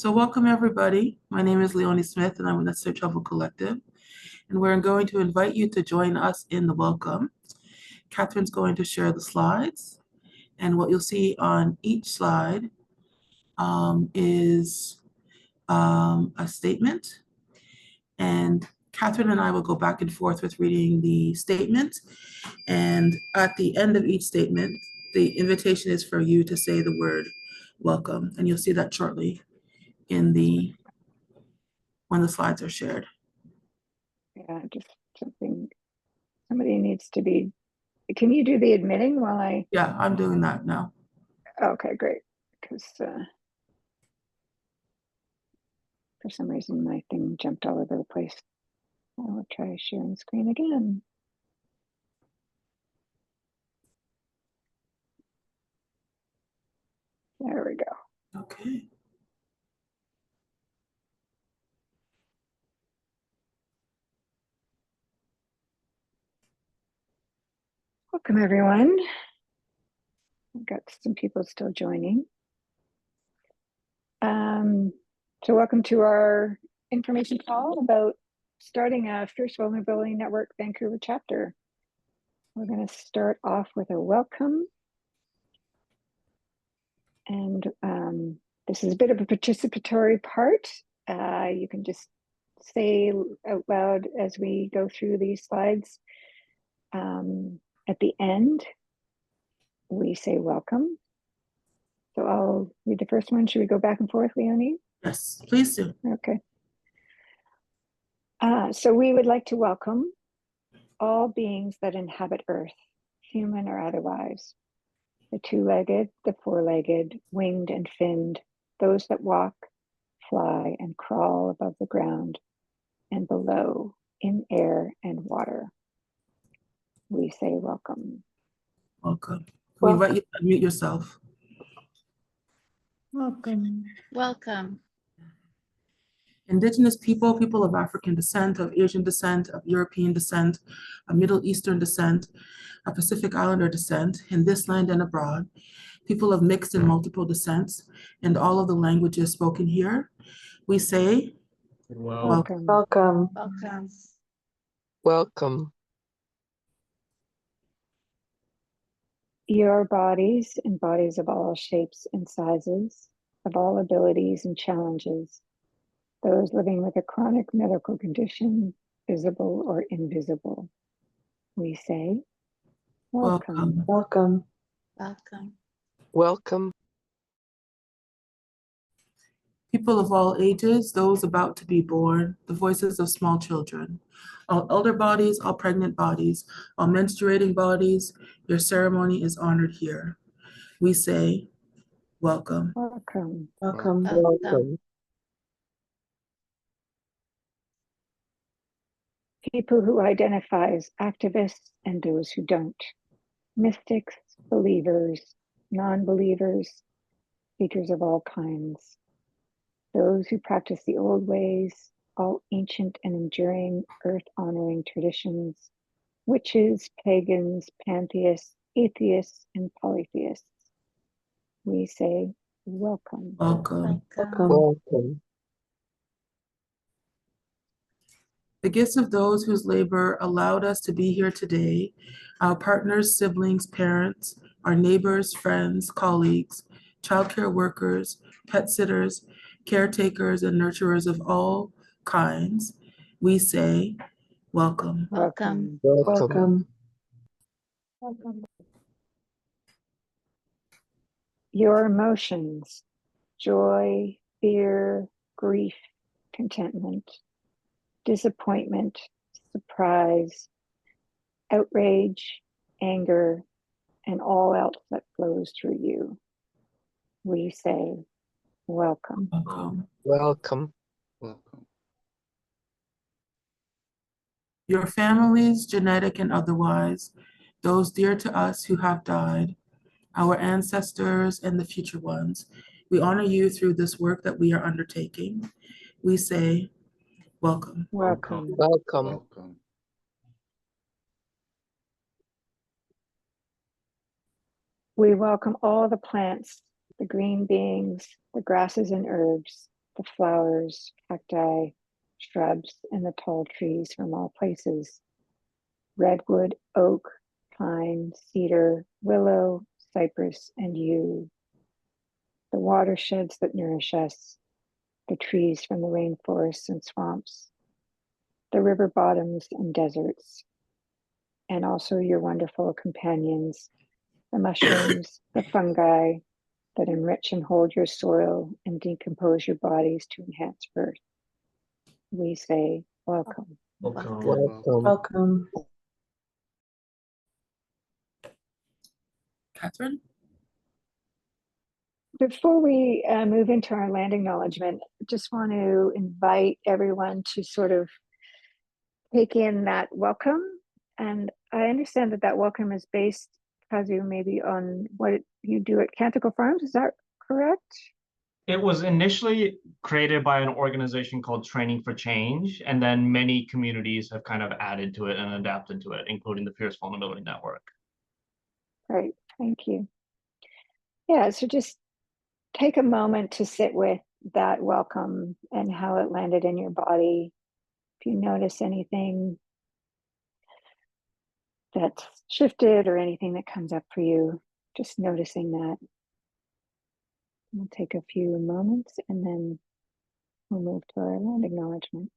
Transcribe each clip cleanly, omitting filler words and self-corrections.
So welcome everybody. My name is Leonie Smith and I'm with the Necessary Trouble Collective. And we're going to invite you to join us in the welcome. Catherine's going to share the slides. And what you'll see on each slide is a statement. And Catherine and I will go back and forth with reading the statement. And at the end of each statement, the invitation is for you to say the word welcome. And you'll see that shortly when the slides are shared. Yeah, just something, somebody needs to be, can you do the admitting while I? Yeah, I'm doing that now. Okay, great. Because for some reason my thing jumped all over the place. I'll try sharing screen again. There we go. Okay. Welcome everyone. I've got some people still joining. So welcome to our information call about starting a First Vulnerability Network Vancouver chapter. We're going to start off with a welcome. And this is a bit of a participatory part. You can just say out loud as we go through these slides. At the end, we say welcome. So I'll read the first one. Should we go back and forth, Leonie? Yes, please do. Okay. So we would like to welcome all beings that inhabit Earth, human or otherwise, the two-legged, the four-legged, winged and finned, those that walk, fly and crawl above the ground and below in air and water. We say welcome. Welcome. We invite you to unmute yourself. Welcome. Welcome. Indigenous people, people of African descent, of Asian descent, of European descent, of Middle Eastern descent, of Pacific Islander descent, in this land and abroad, people of mixed and multiple descents, and all of the languages spoken here, we say, Welcome. Welcome. Welcome. Welcome. Your bodies and bodies of all shapes and sizes, of all abilities and challenges, those living with a chronic medical condition, visible or invisible. We say, welcome. Welcome. Welcome. Welcome. people of all ages, those about to be born, the voices of small children, all elder bodies, all pregnant bodies, all menstruating bodies, your ceremony is honored here. We say, welcome. Welcome. Welcome. Welcome. People who identify as activists and those who don't, mystics, believers, non-believers, speakers of all kinds, those who practice the old ways, all ancient and enduring earth-honoring traditions, witches, pagans, pantheists, atheists, and polytheists. We say, welcome. Welcome. Welcome. Welcome. The gifts of those whose labor allowed us to be here today, our partners, siblings, parents, our neighbors, friends, colleagues, childcare workers, pet sitters, caretakers, and nurturers of all kinds, we say, welcome. Welcome. Welcome. Welcome. Your emotions, joy, fear, grief, contentment, disappointment, surprise, outrage, anger, and all else that flows through you. We say, welcome. Welcome. Welcome. Welcome. Your families, genetic and otherwise, those dear to us who have died, our ancestors and the future ones, we honor you through this work that we are undertaking. We say, welcome. Welcome. Welcome. Welcome. We welcome all the plants, the green beings, the grasses and herbs, the flowers, cacti, shrubs, and the tall trees from all places. Redwood, oak, pine, cedar, willow, cypress, and yew. The watersheds that nourish us, the trees from the rainforests and swamps, the river bottoms and deserts, and also your wonderful companions, the mushrooms, the fungi that enrich and hold your soil and decompose your bodies to enhance birth. We say, welcome. Welcome. Welcome. Welcome. Catherine? Before we move into our land acknowledgement, I just want to invite everyone to sort of take in that welcome. And I understand that that welcome is based, Kazu, maybe on what you do at Canticle Farms. Is that correct? It was initially created by an organization called Training for Change, and then many communities have kind of added to it and adapted to it, including the Fierce Vulnerability Network. Great, thank you. Yeah, so just take a moment to sit with that welcome and how it landed in your body. If you notice anything that's shifted or anything that comes up for you, just noticing that. We'll take a few moments and then we'll move to our land acknowledgement.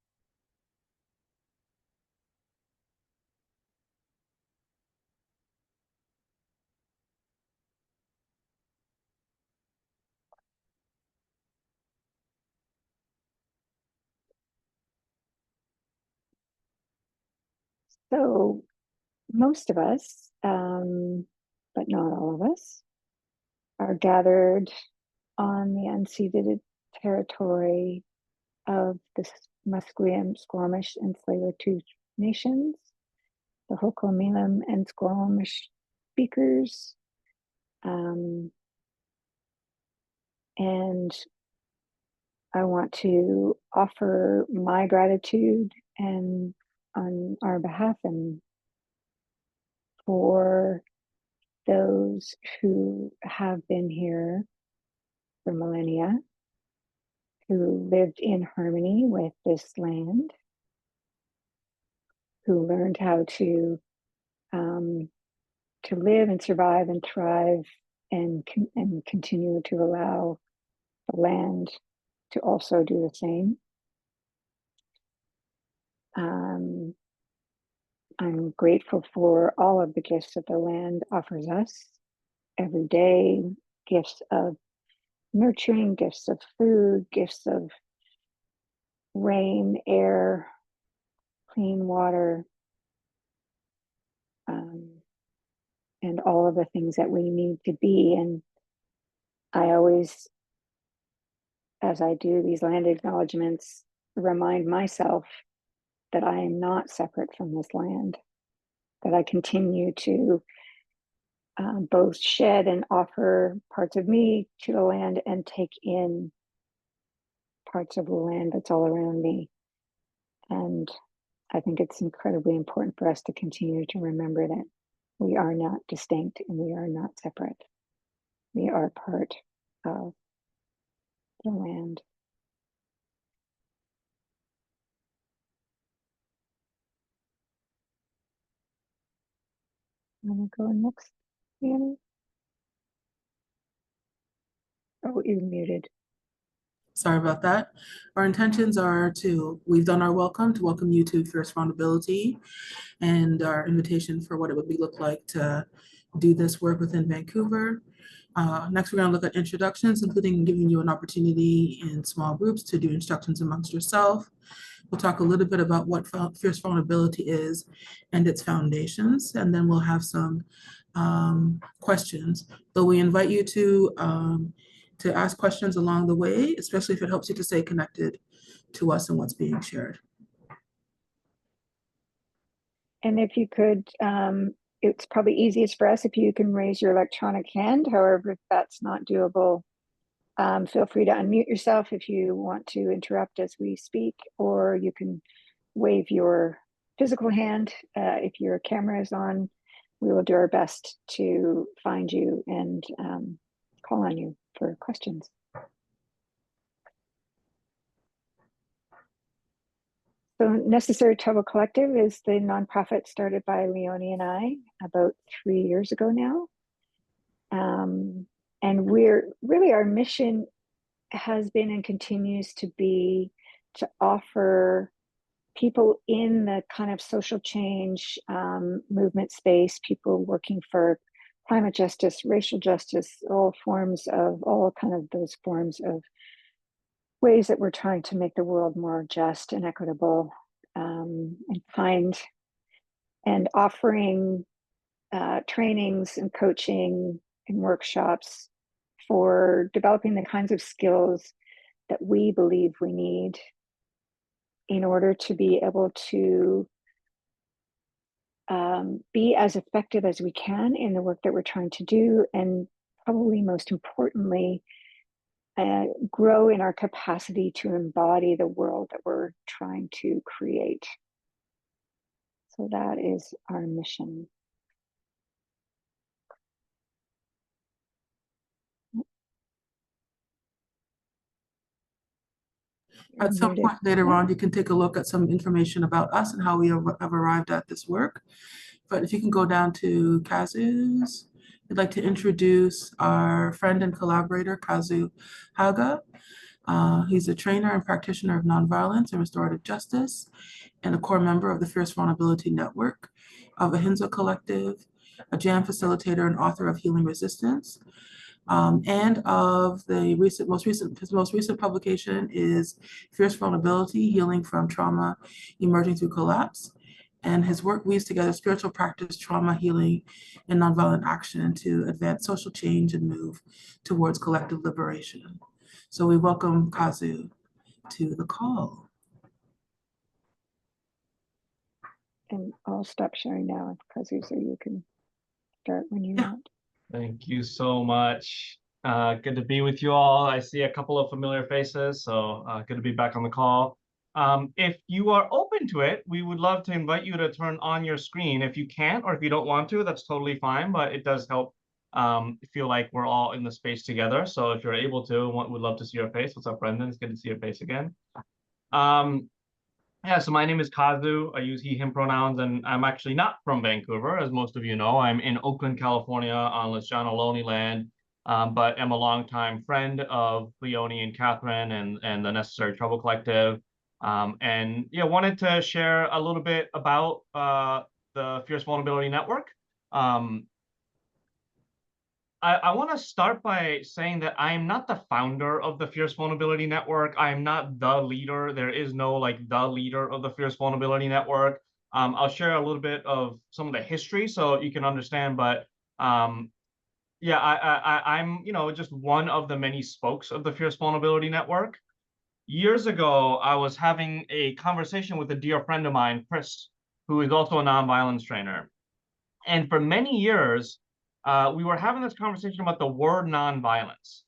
So most of us, but not all of us, are gathered on the unceded territory of the Musqueam, Squamish, and Tsleil-Waututh nations, the Ho'oko'Milam and Squamish speakers, and I want to offer my gratitude and on our behalf and for those who have been here for millennia, who lived in harmony with this land, who learned how to live and survive and thrive and continue to allow the land to also do the same. I'm grateful for all of the gifts that the land offers us every day, gifts of nurturing, gifts of food, gifts of rain, air, clean water, and all of the things that we need to be. And I always, as I do these land acknowledgements, remind myself that I am not separate from this land, that I continue to both shed and offer parts of me to the land and take in parts of the land that's all around me. And I think it's incredibly important for us to continue to remember that we are not distinct and we are not separate. We are part of the land. I'm gonna go next, Annie. Oh, you're muted. Sorry about that. Our intentions are we've done our welcome, to welcome you to Fierce Vulnerability, and our invitation for what it would look like to do this work within Vancouver. Next, we're going to look at introductions, including giving you an opportunity in small groups to do instructions amongst yourself. We'll talk a little bit about what Fierce Vulnerability is and its foundations, and then we'll have some questions. Though we invite you to ask questions along the way, especially if it helps you to stay connected to us and what's being shared. And if you could, it's probably easiest for us if you can raise your electronic hand. However, if that's not doable, feel free to unmute yourself if you want to interrupt as we speak, or you can wave your physical hand. If your camera is on, we will do our best to find you and call on you for questions. So Necessary Trouble Collective is the nonprofit started by Leonie and I about 3 years ago now. And our mission has been and continues to be to offer people in the kind of social change movement space, people working for climate justice, racial justice, all kind of those forms of ways that we're trying to make the world more just and equitable and kind, and offering trainings and coaching and workshops for developing the kinds of skills that we believe we need in order to be able to be as effective as we can in the work that we're trying to do, and probably most importantly, grow in our capacity to embody the world that we're trying to create. So that is our mission. At some point later on, you can take a look at some information about us and how we have arrived at this work. But if you can go down to Kazu's, I'd like to introduce our friend and collaborator, Kazu Haga. He's a trainer and practitioner of nonviolence and restorative justice, and a core member of the Fierce Vulnerability Network, of Ahimsa Collective, a jam facilitator and author of Healing Resistance. And of the his most recent publication is Fierce Vulnerability, Healing from Trauma Emerging Through Collapse. And his work weaves together spiritual practice, trauma healing, and nonviolent action to advance social change and move towards collective liberation. So we welcome Kazu to the call. And I'll stop sharing now, Kazu, so you can start when you want. Thank you so much. Good to be with you all. I see a couple of familiar faces, so good to be back on the call. If you are open to it, we would love to invite you to turn on your screen. If you can't, or if you don't want to, that's totally fine, but it does help feel like we're all in the space together. So if you're able to, we'd love to see your face. What's up, Brendan? It's good to see your face again. Yeah, so my name is Kazu. I use he, him pronouns, and I'm actually not from Vancouver, as most of you know. I'm in Oakland, California, on Lishana Loney land, but am a longtime friend of Leonie and Catherine and the Necessary Trouble Collective. And yeah, wanted to share a little bit about the Fierce Vulnerability Network. I want to start by saying that I am not the founder of the Fierce Vulnerability Network. I am not the leader. There is no like the leader of the Fierce Vulnerability Network. I'll share a little bit of some of the history so you can understand. But yeah, I'm just one of the many spokes of the Fierce Vulnerability Network. Years ago, I was having a conversation with a dear friend of mine, Chris, who is also a nonviolence trainer. And for many years, we were having this conversation about the word nonviolence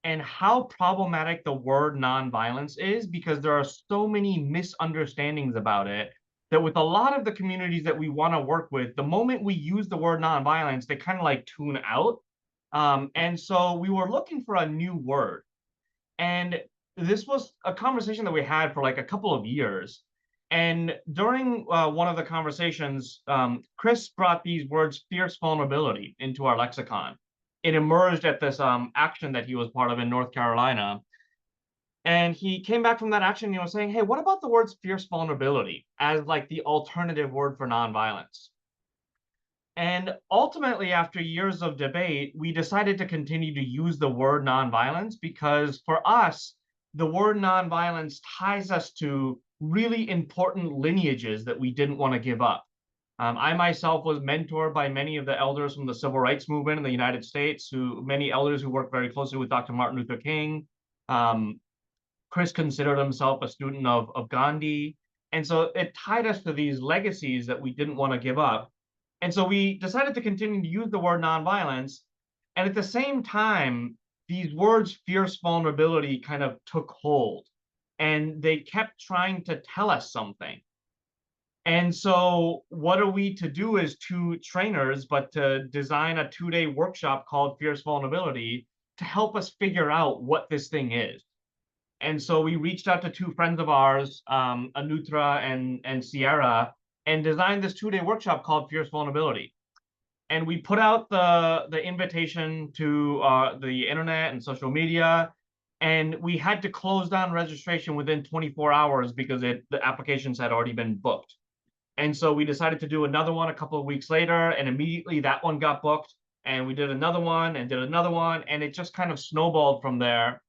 and how problematic the word nonviolence is, because there are so many misunderstandings about it that with a lot of the communities that we want to work with, the moment we use the word nonviolence, they kind of like tune out. And so we were looking for a new word. And this was a conversation that we had for like a couple of years. And during one of the conversations, Chris brought these words, fierce vulnerability, into our lexicon. It emerged at this action that he was part of in North Carolina. And he came back from that action and he was saying, hey, what about the words fierce vulnerability as like the alternative word for nonviolence? And ultimately, after years of debate, we decided to continue to use the word nonviolence because for us, the word nonviolence ties us to really important lineages that we didn't want to give up. I myself was mentored by many of the elders from the civil rights movement in the United States, many elders who worked very closely with Dr. Martin Luther King. Chris considered himself a student of Gandhi. And so it tied us to these legacies that we didn't want to give up. And so we decided to continue to use the word nonviolence. And at the same time, these words, fierce vulnerability, kind of took hold. And they kept trying to tell us something. And so what are we to do as two trainers but to design a 2-day workshop called Fierce Vulnerability to help us figure out what this thing is? And so we reached out to two friends of ours, Anutra and Sierra, and designed this 2-day workshop called Fierce Vulnerability. And we put out the invitation to the internet and social media, and we had to close down registration within 24 hours because the applications had already been booked. And so we decided to do another one a couple of weeks later, and immediately that one got booked. And we did another one and did another one, and it just kind of snowballed from there.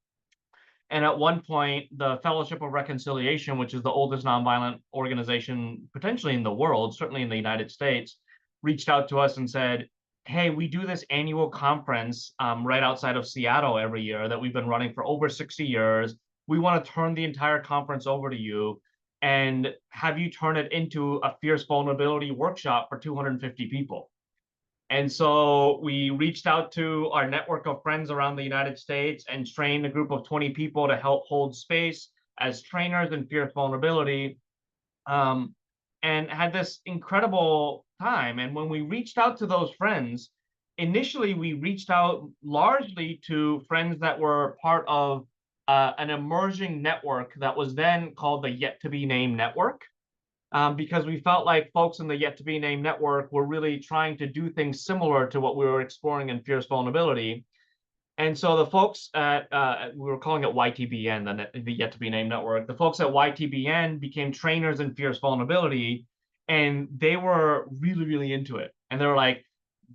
And at one point, the Fellowship of Reconciliation, which is the oldest nonviolent organization potentially in the world, certainly in the United States, reached out to us and said, hey, we do this annual conference right outside of Seattle every year that we've been running for over 60 years. We want to turn the entire conference over to you and have you turn it into a fierce vulnerability workshop for 250 people. And so we reached out to our network of friends around the United States and trained a group of 20 people to help hold space as trainers in fierce vulnerability, and had this incredible time. And when we reached out to those friends, initially we reached out largely to friends that were part of an emerging network that was then called the Yet to Be Named Network. Because we felt like folks in the Yet to Be Named network were really trying to do things similar to what we were exploring in Fierce Vulnerability. And so the folks at, we were calling it YTBN, the Yet to Be Named network, the folks at YTBN became trainers in Fierce Vulnerability, and they were really, really into it. And they were like,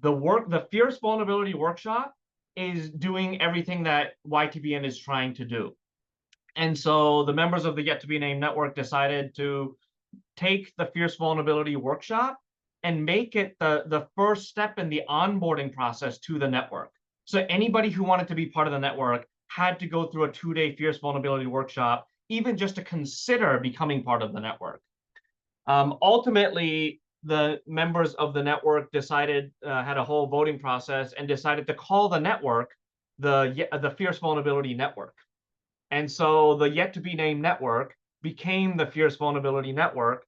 the Fierce Vulnerability workshop is doing everything that YTBN is trying to do. And so the members of the Yet to Be Named network decided to take the Fierce Vulnerability workshop and make it the first step in the onboarding process to the network. So anybody who wanted to be part of the network had to go through a 2-day Fierce Vulnerability workshop, even just to consider becoming part of the network. Ultimately, the members of the network decided, had a whole voting process and decided to call the network the Fierce Vulnerability Network. And so the Yet to Be Named network became the Fierce Vulnerability Network.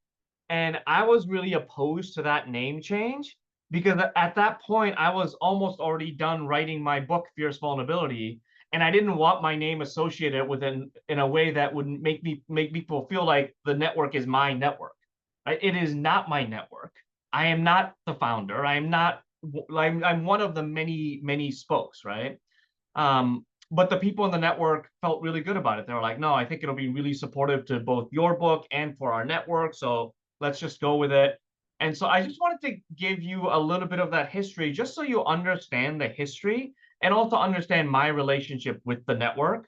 And I was really opposed to that name change because at that point, I was almost already done writing my book, Fierce Vulnerability. And I didn't want my name associated with it in a way that would make people feel like the network is my network. Right? It is not my network. I am not the founder. I'm one of the many spokes, right? But the people in the network felt really good about it. They were like, no, I think it'll be really supportive to both your book and for our network. So let's just go with it. And so I just wanted to give you a little bit of that history, just so you understand the history and also understand my relationship with the network.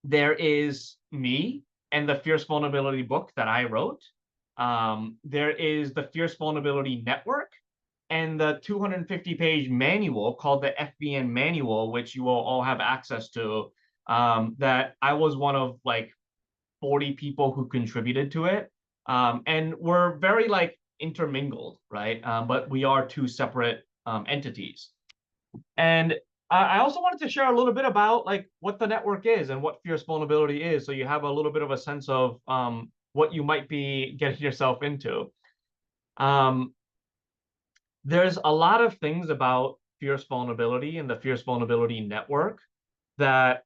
There is me and the Fierce Vulnerability book that I wrote. There is the Fierce Vulnerability Network and the 250-page manual called the FVN manual, which you will all have access to, that I was one of like 40 people who contributed to it. And we're very like intermingled, right? But we are two separate entities. And I also wanted to share a little bit about like what the network is and what Fierce Vulnerability is, so you have a little bit of a sense of what you might be getting yourself into. There's a lot of things about Fierce Vulnerability and the Fierce Vulnerability Network that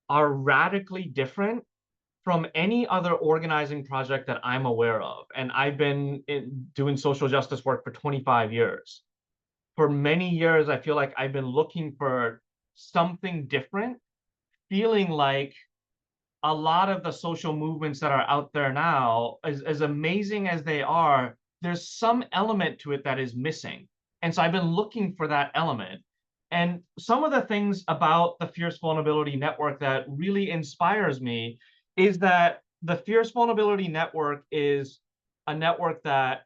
are radically different from any other organizing project that I'm aware of. And I've been doing social justice work for 25 years. For many years, I feel like I've been looking for something different, feeling like a lot of the social movements that are out there now, as amazing as they are, there's some element to it that is missing. And so I've been looking for that element. And some of the things about the Fierce Vulnerability Network that really inspires me is that the Fierce Vulnerability Network is a network that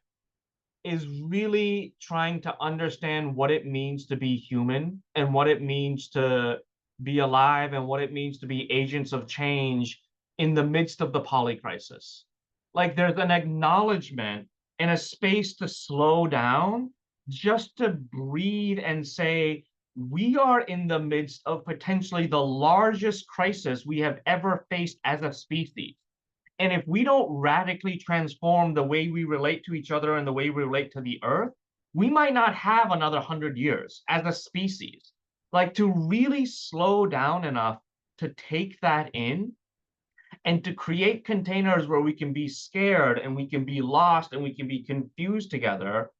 is really trying to understand what it means to be human and what it means to be alive and what it means to be agents of change in the midst of the poly crisis. Like there's an acknowledgement and a space to slow down, just to breathe and say, we are in the midst of potentially the largest crisis we have ever faced as a species. And if we don't radically transform the way we relate to each other and the way we relate to the earth, we might not have another 100 years as a species. Like to really slow down enough to take that in and to create containers where we can be scared and we can be lost and we can be confused together,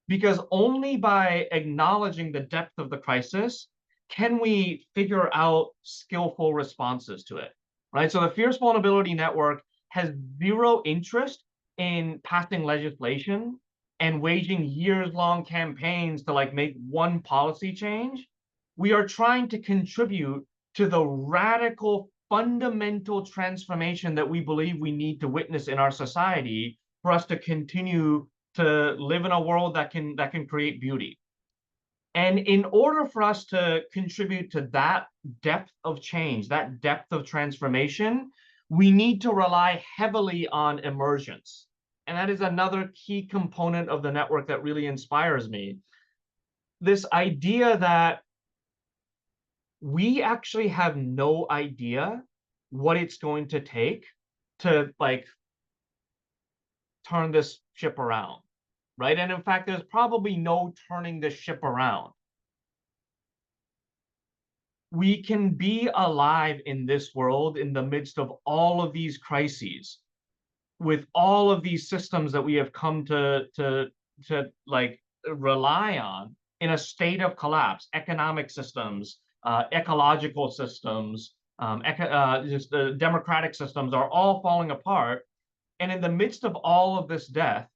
because only by acknowledging the depth of the crisis can we figure out skillful responses to it, right? So the Fierce Vulnerability Network has zero interest in passing legislation and waging years-long campaigns to like make one policy change. We are trying to contribute to the radical fundamental transformation that we believe we need to witness in our society for us to continue to live in a world that can create beauty. And in order for us to contribute to that depth of change, that depth of transformation, we need to rely heavily on emergence. And that is another key component of the network that really inspires me. This idea that we actually have no idea what it's going to take to like turn this ship around, right? And in fact, there's probably no turning this ship around. We can be alive in this world in the midst of all of these crises, with all of these systems that we have come to like rely on in a state of collapse, economic systems, ecological systems, just the democratic systems are all falling apart. And in the midst of all of this death,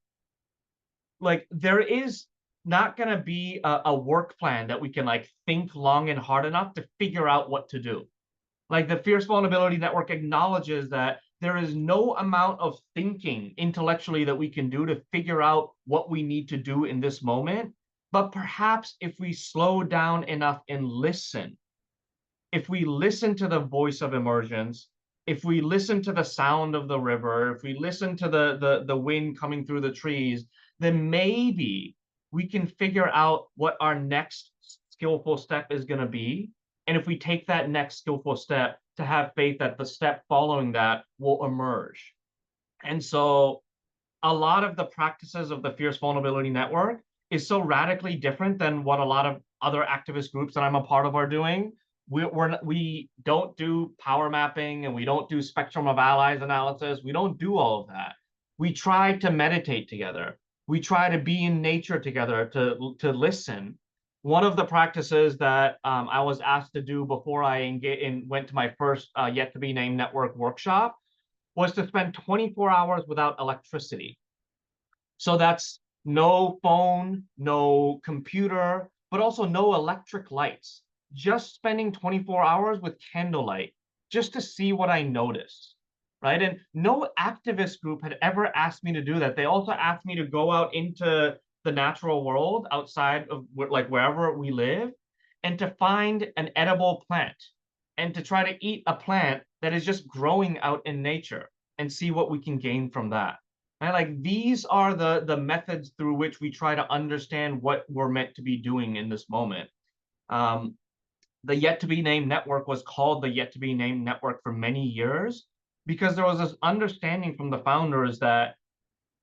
like there is not going to be a work plan that we can like think long and hard enough to figure out what to do. Like the Fierce Vulnerability Network acknowledges that there is no amount of thinking intellectually that we can do to figure out what we need to do in this moment. But perhaps if we slow down enough and listen, if we listen to the voice of emergence, if we listen to the sound of the river, if we listen to the wind coming through the trees, then maybe we can figure out what our next skillful step is going to be. And if we take that next skillful step, to have faith that the step following that will emerge. And so a lot of the practices of the Fierce Vulnerability Network is so radically different than what a lot of other activist groups that I'm a part of are doing. We don't do power mapping and we don't do spectrum of allies analysis. We don't do all of that. We try to meditate together. We try to be in nature together, to listen. One of the practices that I was asked to do before I went to my first yet to be named network workshop was to spend 24 hours without electricity. So that's no phone, no computer, but also no electric lights. Just spending 24 hours with candlelight just to see what I noticed, right? And no activist group had ever asked me to do that. They also asked me to go out into the natural world outside of like wherever we live and to find an edible plant and to try to eat a plant that is just growing out in nature and see what we can gain from that. And like these are the methods through which we try to understand what we're meant to be doing in this moment. The Yet to Be Named Network was called the Yet to Be Named Network for many years because there was this understanding from the founders that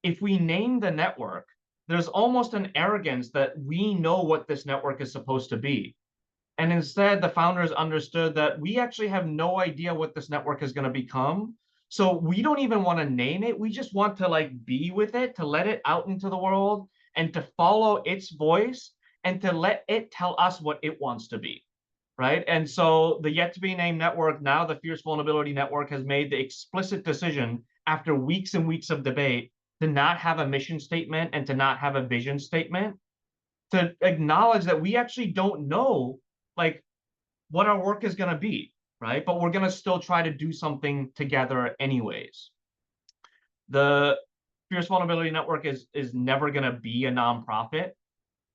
if we name the network, there's almost an arrogance that we know what this network is supposed to be. And instead, the founders understood that we actually have no idea what this network is going to become. So we don't even want to name it. We just want to like be with it, to let it out into the world and to follow its voice and to let it tell us what it wants to be, right? And so the Yet to Be Named Network, now the Fierce Vulnerability Network, has made the explicit decision after weeks and weeks of debate to not have a mission statement and to not have a vision statement, to acknowledge that we actually don't know like what our work is going to be, right? But we're going to still try to do something together anyways. The Fierce Vulnerability Network is never going to be a nonprofit.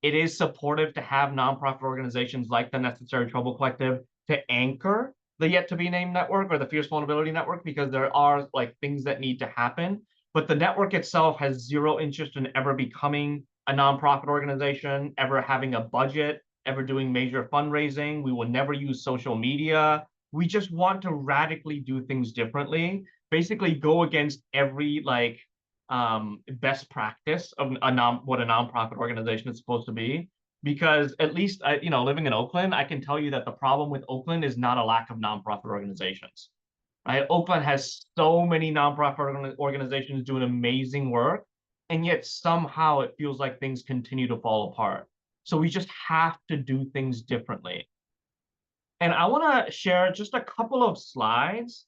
It is supportive to have nonprofit organizations like the Necessary Trouble Collective to anchor the Yet to Be Named Network or the Fierce Vulnerability Network, because there are like things that need to happen. But the network itself has zero interest in ever becoming a nonprofit organization, ever having a budget, ever doing major fundraising. We will never use social media. We just want to radically do things differently, basically go against every like best practice of what a nonprofit organization is supposed to be, because at least living in Oakland, I can tell you that the problem with Oakland is not a lack of nonprofit organizations. Right? Oakland has so many nonprofit organizations doing amazing work, and yet somehow it feels like things continue to fall apart. So we just have to do things differently. And I want to share just a couple of slides,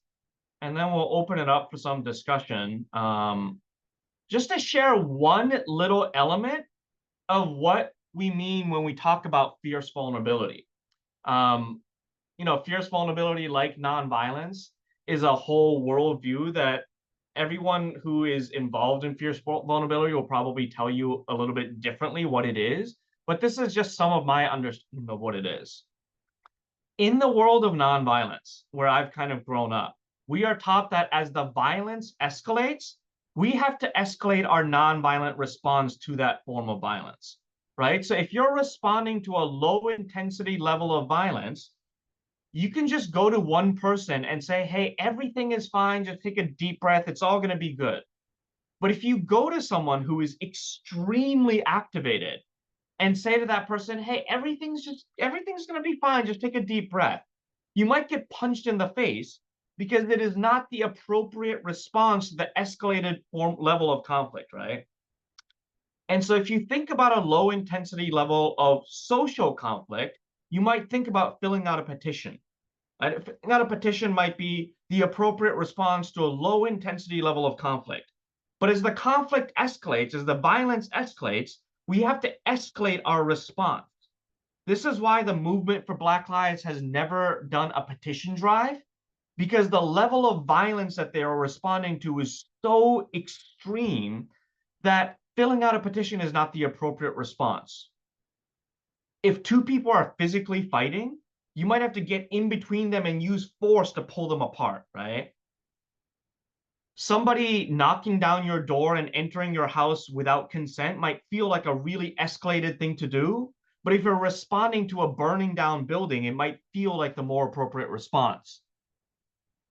and then we'll open it up for some discussion. Just to share one little element of what we mean when we talk about fierce vulnerability. Fierce vulnerability, like nonviolence, is a whole worldview that everyone who is involved in fierce vulnerability will probably tell you a little bit differently what it is. But this is just some of my understanding of what it is. In the world of nonviolence, where I've kind of grown up, we are taught that as the violence escalates, we have to escalate our nonviolent response to that form of violence, right? So if you're responding to a low intensity level of violence, you can just go to one person and say, hey, everything is fine. Just take a deep breath. It's all going to be good. But if you go to someone who is extremely activated and say to that person, hey, everything's going to be fine. Just take a deep breath. You might get punched in the face because it is not the appropriate response to the escalated level of conflict, right? And so if you think about a low intensity level of social conflict, you might think about filling out a petition. Filling out a petition might be the appropriate response to a low intensity level of conflict. But as the conflict escalates, as the violence escalates, we have to escalate our response. This is why the movement for Black Lives has never done a petition drive, because the level of violence that they are responding to is so extreme that filling out a petition is not the appropriate response. If two people are physically fighting, you might have to get in between them and use force to pull them apart, right? Somebody knocking down your door and entering your house without consent might feel like a really escalated thing to do, but if you're responding to a burning down building, it might feel like the more appropriate response.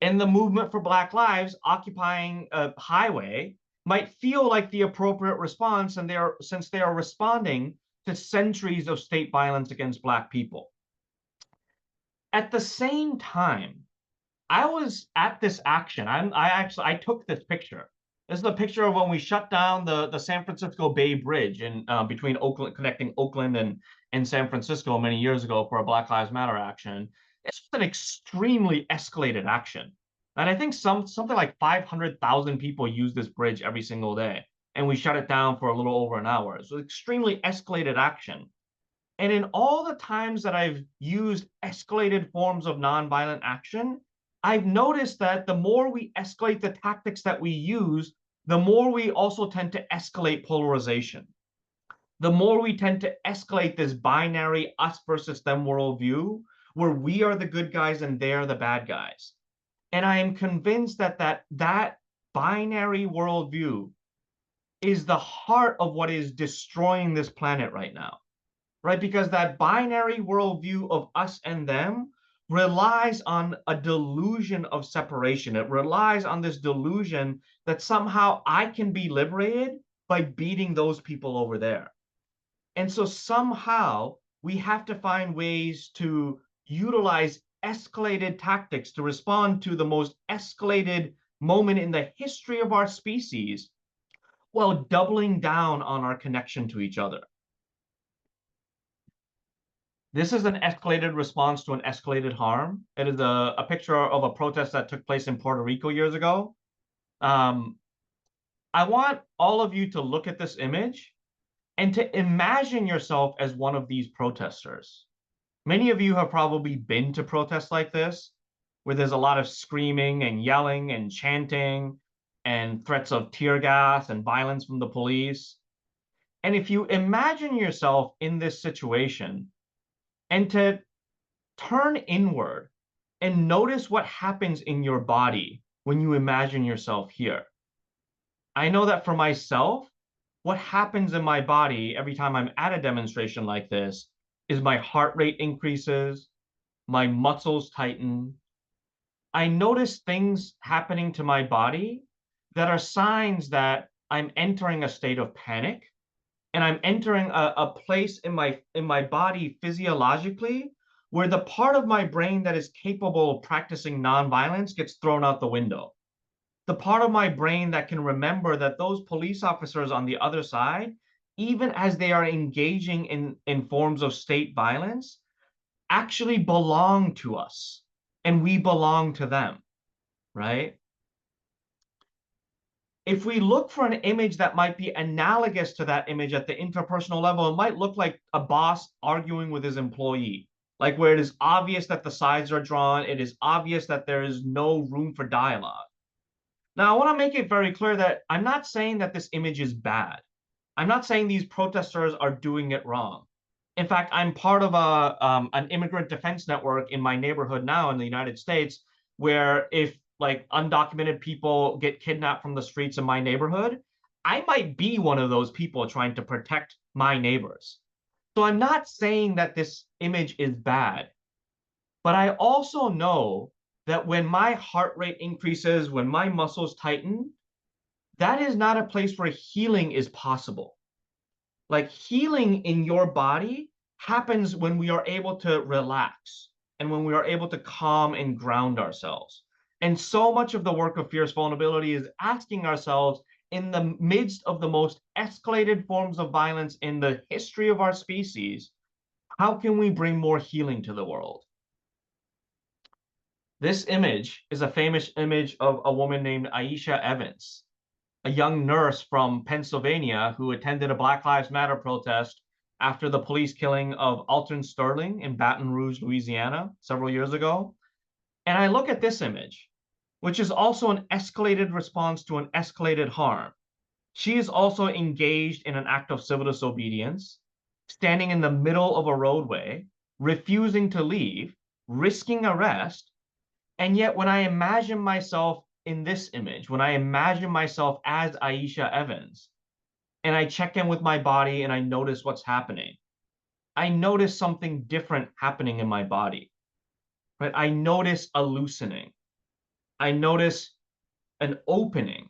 And the movement for Black Lives occupying a highway might feel like the appropriate response, and since they are responding to centuries of state violence against Black people. At the same time, I was at this action. I took this picture. This is a picture of when we shut down the San Francisco Bay Bridge in between Oakland, connecting Oakland and San Francisco many years ago for a Black Lives Matter action. It's an extremely escalated action. And I think something like 500,000 people use this bridge every single day. And we shut it down for a little over an hour. It's an extremely escalated action. And in all the times that I've used escalated forms of nonviolent action, I've noticed that the more we escalate the tactics that we use, the more we also tend to escalate polarization. The more we tend to escalate this binary us versus them worldview, where we are the good guys and they are the bad guys. And I am convinced that binary worldview is the heart of what is destroying this planet right now, right? Because that binary worldview of us and them relies on a delusion of separation. It relies on this delusion that somehow I can be liberated by beating those people over there. And so somehow we have to find ways to utilize escalated tactics to respond to the most escalated moment in the history of our species while doubling down on our connection to each other. This is an escalated response to an escalated harm. It is a picture of a protest that took place in Puerto Rico years ago. I want all of you to look at this image and to imagine yourself as one of these protesters. Many of you have probably been to protests like this, where there's a lot of screaming and yelling and chanting and threats of tear gas and violence from the police. And if you imagine yourself in this situation and to turn inward and notice what happens in your body when you imagine yourself here. I know that for myself, what happens in my body every time I'm at a demonstration like this is my heart rate increases, my muscles tighten. I notice things happening to my body that are signs that I'm entering a state of panic and I'm entering a place in my body physiologically where the part of my brain that is capable of practicing nonviolence gets thrown out the window. The part of my brain that can remember that those police officers on the other side, even as they are engaging in forms of state violence, actually belong to us and we belong to them, right? If we look for an image that might be analogous to that image at the interpersonal level, it might look like a boss arguing with his employee, like where it is obvious that the sides are drawn, it is obvious that there is no room for dialogue. Now, I want to make it very clear that I'm not saying that this image is bad. I'm not saying these protesters are doing it wrong. In fact, I'm part of an immigrant defense network in my neighborhood now in the United States, where if like undocumented people get kidnapped from the streets of my neighborhood, I might be one of those people trying to protect my neighbors. So I'm not saying that this image is bad, but I also know that when my heart rate increases, when my muscles tighten, that is not a place where healing is possible. Like healing in your body happens when we are able to relax and when we are able to calm and ground ourselves. And so much of the work of fierce vulnerability is asking ourselves, in the midst of the most escalated forms of violence in the history of our species, how can we bring more healing to the world? This image is a famous image of a woman named Aisha Evans, a young nurse from Pennsylvania who attended a Black Lives Matter protest after the police killing of Alton Sterling in Baton Rouge, Louisiana, several years ago. And I look at this image, which is also an escalated response to an escalated harm. She is also engaged in an act of civil disobedience, standing in the middle of a roadway, refusing to leave, risking arrest. And yet, when I imagine myself in this image, when I imagine myself as Aisha Evans, and I check in with my body and I notice what's happening, I notice something different happening in my body, right? I notice a loosening. I notice an opening.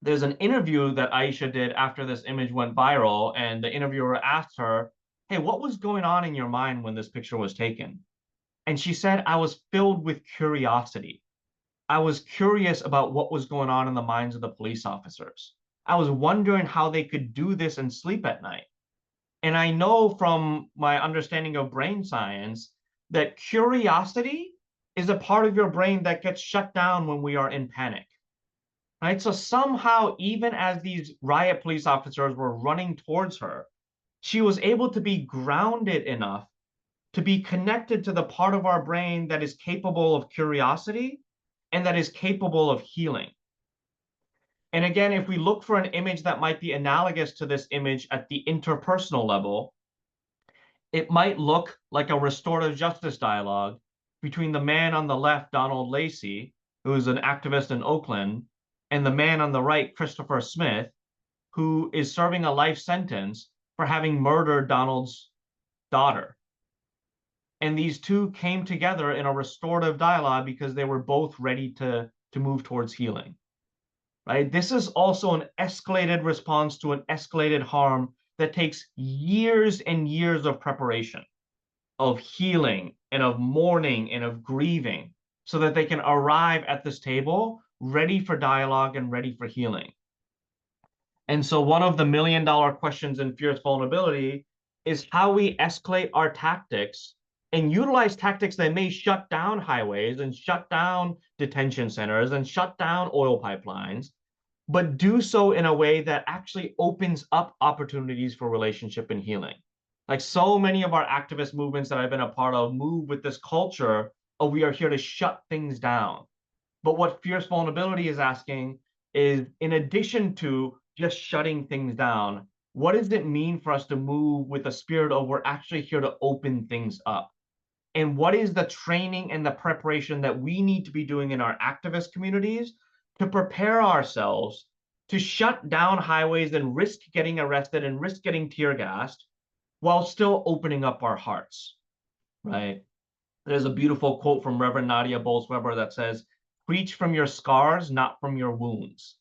There's an interview that Aisha did after this image went viral, and the interviewer asked her, "Hey, what was going on in your mind when this picture was taken?" And she said, "I was filled with curiosity. I was curious about what was going on in the minds of the police officers. I was wondering how they could do this and sleep at night." And I know from my understanding of brain science that curiosity is a part of your brain that gets shut down when we are in panic, right? So somehow, even as these riot police officers were running towards her, she was able to be grounded enough to be connected to the part of our brain that is capable of curiosity and that is capable of healing. And again, if we look for an image that might be analogous to this image at the interpersonal level, it might look like a restorative justice dialogue between the man on the left, Donald Lacey, who is an activist in Oakland, and the man on the right, Christopher Smith, who is serving a life sentence for having murdered Donald's daughter. And these two came together in a restorative dialogue because they were both ready to move towards healing, right? This is also an escalated response to an escalated harm that takes years and years of preparation, of healing and of mourning and of grieving, so that they can arrive at this table ready for dialogue and ready for healing. And so one of the million-dollar questions in fierce vulnerability is how we escalate our tactics and utilize tactics that may shut down highways and shut down detention centers and shut down oil pipelines, but do so in a way that actually opens up opportunities for relationship and healing. Like so many of our activist movements that I've been a part of move with this culture of we are here to shut things down. But what fierce vulnerability is asking is, in addition to just shutting things down, what does it mean for us to move with a spirit of we're actually here to open things up? And what is the training and the preparation that we need to be doing in our activist communities to prepare ourselves to shut down highways and risk getting arrested and risk getting tear gassed while still opening up our hearts, right? There's a beautiful quote from Reverend Nadia Bolz-Weber that says, "Preach from your scars, not from your wounds."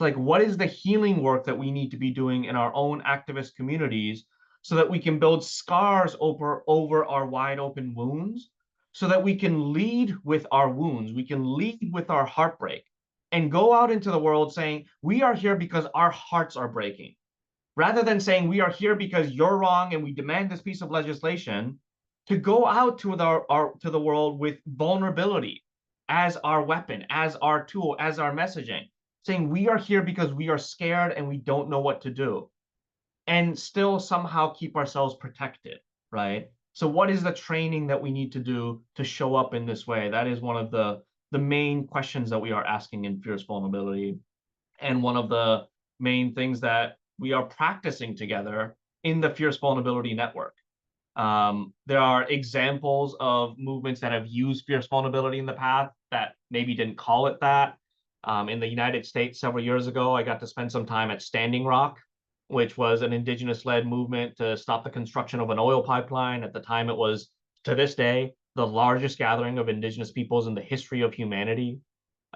Like, what is the healing work that we need to be doing in our own activist communities so that we can build scars over our wide open wounds, so that we can lead with our wounds, we can lead with our heartbreak, and go out into the world saying, we are here because our hearts are breaking. Rather than saying, we are here because you're wrong and we demand this piece of legislation, to go out to the world with vulnerability as our weapon, as our tool, as our messaging, saying we are here because we are scared and we don't know what to do, and still somehow keep ourselves protected, right? So what is the training that we need to do to show up in this way? That is one of the main questions that we are asking in Fierce Vulnerability, and one of the main things that we are practicing together in the Fierce Vulnerability Network. There are examples of movements that have used fierce vulnerability in the past that maybe didn't call it that. In the United States, several years ago, I got to spend some time at Standing Rock, which was an indigenous-led movement to stop the construction of an oil pipeline. At the time, it was, to this day, the largest gathering of indigenous peoples in the history of humanity.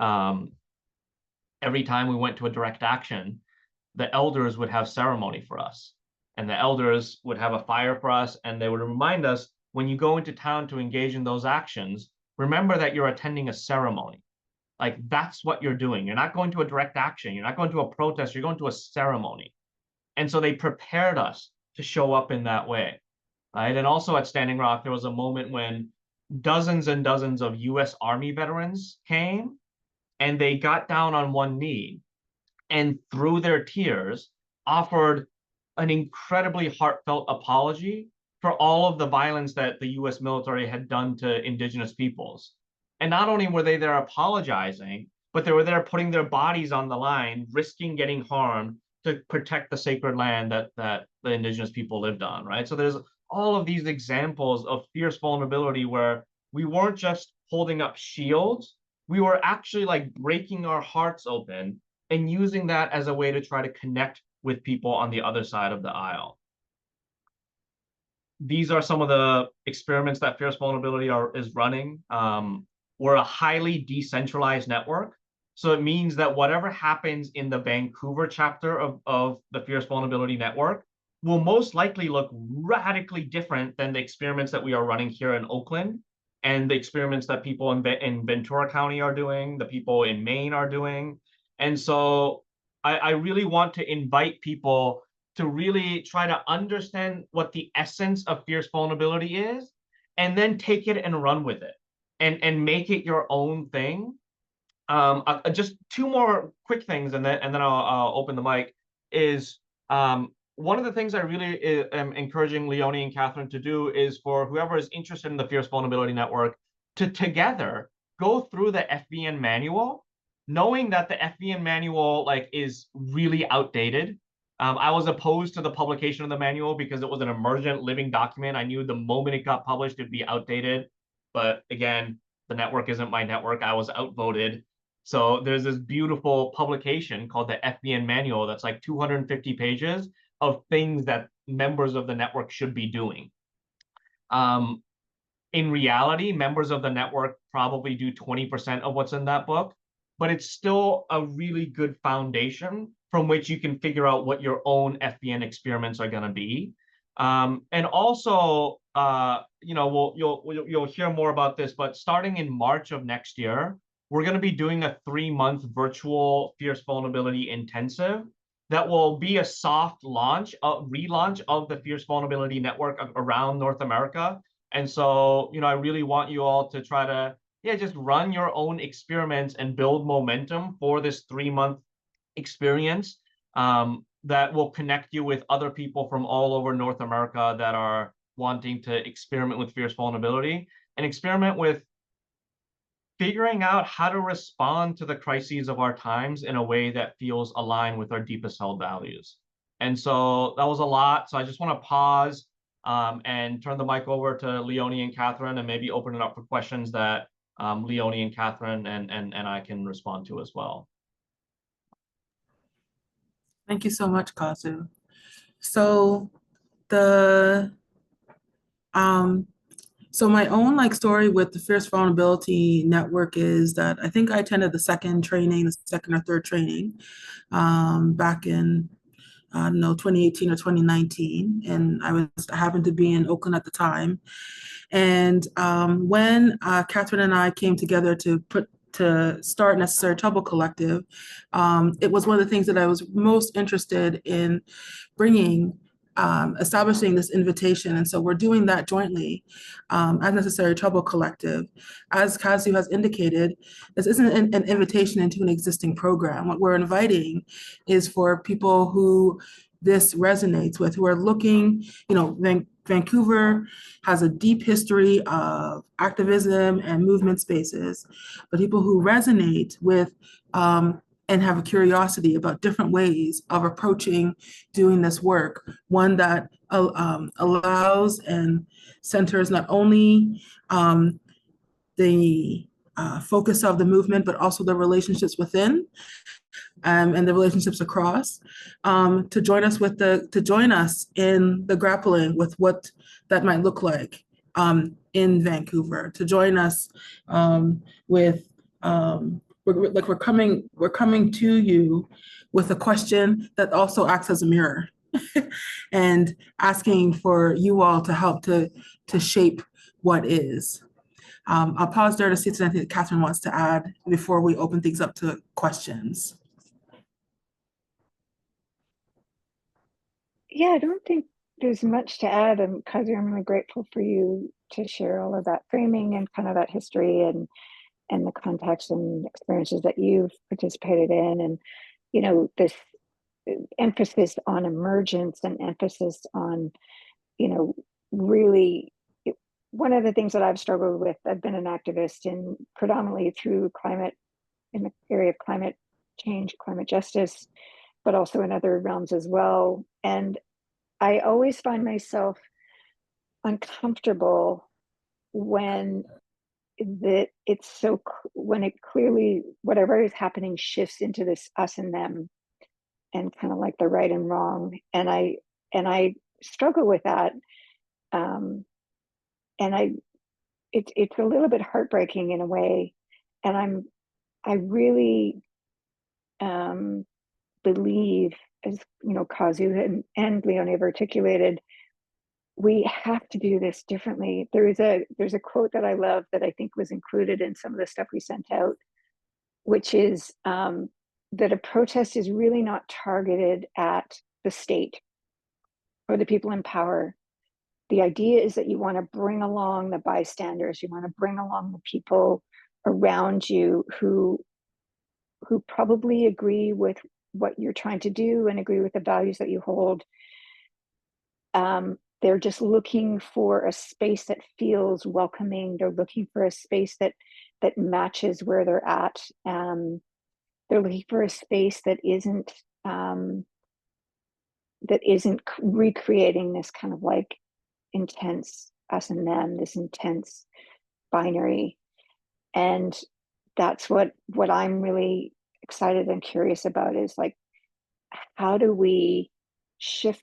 Every time we went to a direct action, the elders would have ceremony for us. And the elders would have a fire for us, and they would remind us, when you go into town to engage in those actions, remember that you're attending a ceremony. Like, that's what you're doing. You're not going to a direct action. You're not going to a protest. You're going to a ceremony. And so they prepared us to show up in that way, right? And also at Standing Rock, there was a moment when dozens and dozens of US Army veterans came, and they got down on one knee and through their tears offered an incredibly heartfelt apology for all of the violence that the US military had done to indigenous peoples. And not only were they there apologizing, but they were there putting their bodies on the line, risking getting harmed to protect the sacred land that the indigenous people lived on, right? So there's all of these examples of fierce vulnerability where we weren't just holding up shields, we were actually like breaking our hearts open and using that as a way to try to connect with people on the other side of the aisle. These are some of the experiments that Fierce Vulnerability is running. We're a highly decentralized network. So it means that whatever happens in the Vancouver chapter of the Fierce Vulnerability Network will most likely look radically different than the experiments that we are running here in Oakland, and the experiments that people in Ventura County are doing, the people in Maine are doing. And so I really want to invite people to really try to understand what the essence of fierce vulnerability is, and then take it and run with it and make it your own thing. Just two more quick things, and then I'll open the mic. Is one of the things I really am encouraging Leonie and Catherine to do is for whoever is interested in the Fierce Vulnerability Network to together go through the FVN manual, knowing that the FVN manual is really outdated. I was opposed to the publication of the manual because it was an emergent living document. I knew the moment it got published, it'd be outdated. But again, the network isn't my network. I was outvoted. So there's this beautiful publication called the FVN manual that's like 250 pages of things that members of the network should be doing. In reality, members of the network probably do 20% of what's in that book, but it's still a really good foundation from which you can figure out what your own FVN experiments are going to be. And also, you'll hear more about this, but starting in March of next year, we're going to be doing a 3-month virtual Fierce Vulnerability Intensive that will be a soft launch, a relaunch of the Fierce Vulnerability Network around North America. And so, I really want you all to try to, just run your own experiments and build momentum for this 3-month experience that will connect you with other people from all over North America that are wanting to experiment with fierce vulnerability and experiment with figuring out how to respond to the crises of our times in a way that feels aligned with our deepest held values. And so that was a lot. So I just want to pause and turn the mic over to Leonie and Catherine, and maybe open it up for questions that Leonie and Catherine and I can respond to as well. Thank you so much, Kazu. So the So my own like story with the Fierce Vulnerability Network is that I think I attended the second training, the second or third training, back in I don't know, 2018 or 2019, and I happened to be in Oakland at the time. And when Catherine and I came together to start Necessary Trouble Collective, it was one of the things that I was most interested in bringing, establishing this invitation. And so we're doing that jointly as Necessary Trouble Collective. As Kazu has indicated, this isn't an invitation into an existing program. What we're inviting is for people who this resonates with, who are looking, Vancouver has a deep history of activism and movement spaces, but people who resonate with and have a curiosity about different ways of approaching doing this work, one that allows and centers not only the focus of the movement, but also the relationships within and the relationships across, to join us in the grappling with what that might look like in Vancouver, to join us with we're coming to you with a question that also acts as a mirror and asking for you all to help to shape what is. I'll pause there to see if there's anything that Catherine wants to add before we open things up to questions. Yeah, I don't think there's much to add. And Kazu, I'm really grateful for you to share all of that framing and kind of that history and the context and experiences that you've participated in. And, this emphasis on emergence and emphasis on, really, one of the things that I've struggled with, I've been an activist in predominantly through climate, in the area of climate change, climate justice, but also in other realms as well. And I always find myself uncomfortable when when it clearly, whatever is happening shifts into this us and them and kind of like the right and wrong. And I struggle with that. And it's a little bit heartbreaking in a way. And I really believe, as Kazu and Leonie have articulated, we have to do this differently. There's a quote that I love that I think was included in some of the stuff we sent out, which is that a protest is really not targeted at the state or the people in power. The idea is that you want to bring along the bystanders, you want to bring along the people around you who probably agree with what you're trying to do and agree with the values that you hold. They're just looking for a space that feels welcoming. They're looking for a space that matches where they're at. They're looking for a space that isn't recreating this kind of like intense us and them, this intense binary. And that's what I'm really excited and curious about, is like, how do we shift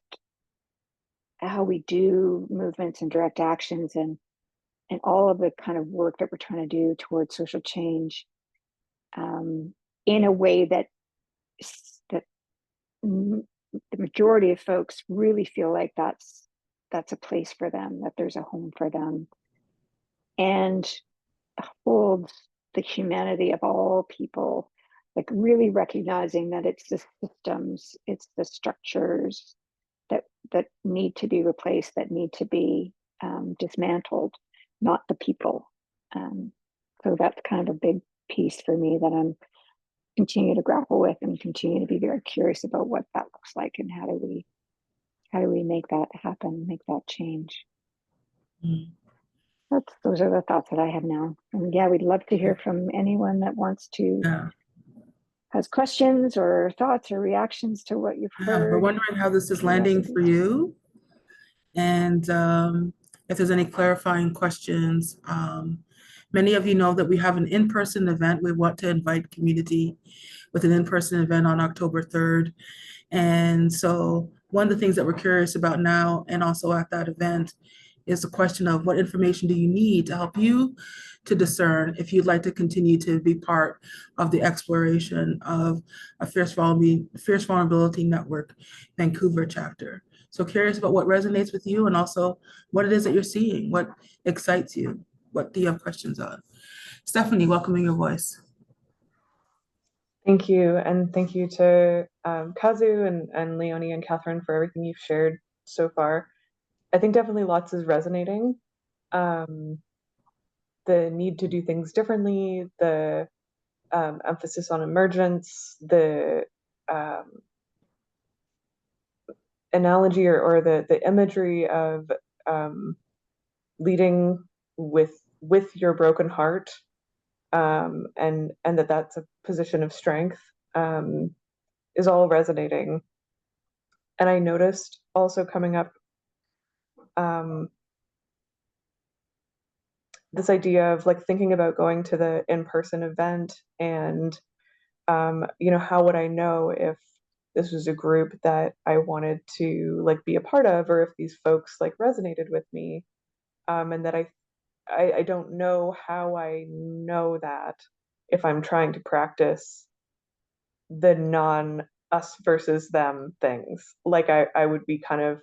how we do movements and direct actions and all of the kind of work that we're trying to do towards social change in a way that the majority of folks really feel like that's a place for them, that there's a home for them, and holds the humanity of all people, like really recognizing that it's the systems, it's the structures that need to be replaced, that need to be dismantled, not the people. So that's kind of a big piece for me that I'm continue to grapple with and continue to be very curious about what that looks like and how do we make that happen, make that change. Mm. Those are the thoughts that I have now. And yeah, we'd love to hear from anyone that wants to, has questions or thoughts or reactions to what you've heard. We're wondering how this is landing for you, and if there's any clarifying questions. Many of you know that we have an in-person event. We want to invite community with an in-person event on October 3rd. And so one of the things that we're curious about now and also at that event is the question of what information do you need to help you to discern if you'd like to continue to be part of the exploration of a Fierce Vulnerability Network Vancouver chapter. So curious about what resonates with you and also what it is that you're seeing, what excites you, what do you have questions on? Stephanie, welcoming your voice. Thank you, and thank you to Kazu and Leonie and Catherine for everything you've shared so far. I think definitely lots is resonating. The need to do things differently, the emphasis on emergence, the analogy or the imagery of leading with your broken heart, and that's a position of strength, is all resonating. And I noticed also coming up this idea of like thinking about going to the in-person event and how would I know if this was a group that I wanted to like be a part of, or if these folks like resonated with me, and that I don't know how I know that if I'm trying to practice the non us versus them things. Like I would be kind of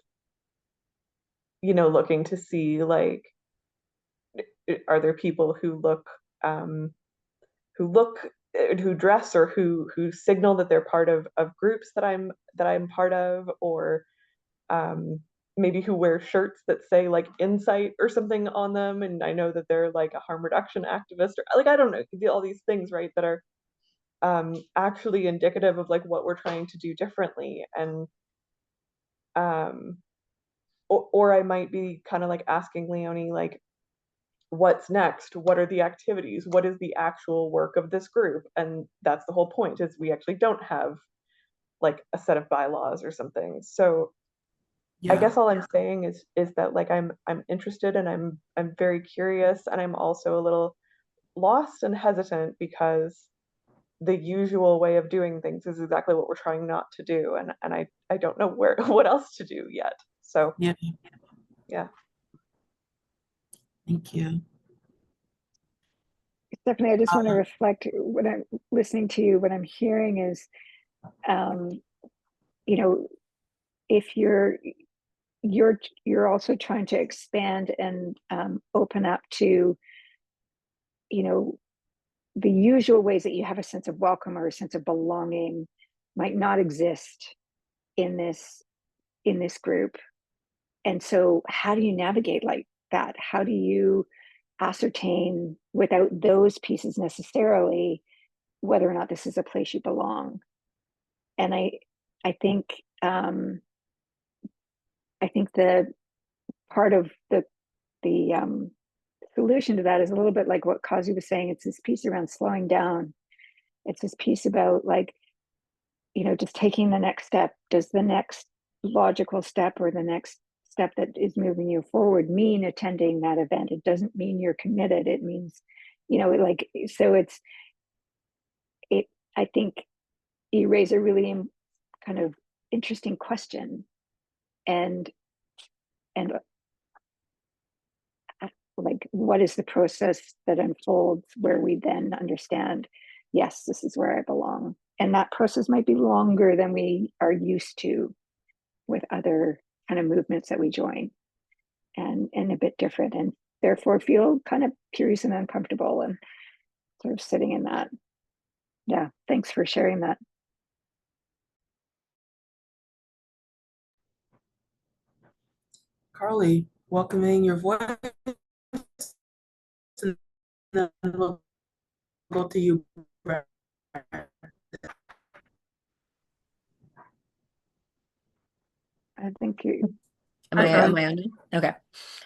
looking to see like, are there people who look who dress or who signal that they're part of groups that I'm part of, or maybe who wear shirts that say like insight or something on them, and I know that they're like a harm reduction activist, or like I don't know, all these things, right, that are actually indicative of like what we're trying to do differently. And or I might be kind of like asking Leonie like, what's next? What are the activities? What is the actual work of this group? And that's the whole point, is we actually don't have like a set of bylaws or something. So I guess all I'm saying is that like I'm interested, and I'm very curious, and I'm also a little lost and hesitant because the usual way of doing things is exactly what we're trying not to do, and I don't know where what else to do yet. So Yeah. Thank you. Stephanie, I just want to reflect when I'm listening to you. What I'm hearing is, if you're also trying to expand and open up to, the usual ways that you have a sense of welcome or a sense of belonging might not exist in this group. And so how do you navigate like that? How do you ascertain without those pieces necessarily whether or not this is a place you belong? And I think the part of the solution to that is a little bit like what Kazu was saying. It's this piece around slowing down. It's this piece about like, just taking the next step. Does the next logical step or the next step that is moving you forward mean attending that event? It doesn't mean you're committed. It means, like, so I think you raise a really kind of interesting question, and like, what is the process that unfolds where we then understand, yes, this is where I belong? And that process might be longer than we are used to with other kind of movements that we join, and a bit different, and therefore feel kind of curious and uncomfortable and sort of sitting in that. Yeah, thanks for sharing that. Carly, welcoming your voice. And then we'll go to you, Brad. I think you. Am I on? Okay.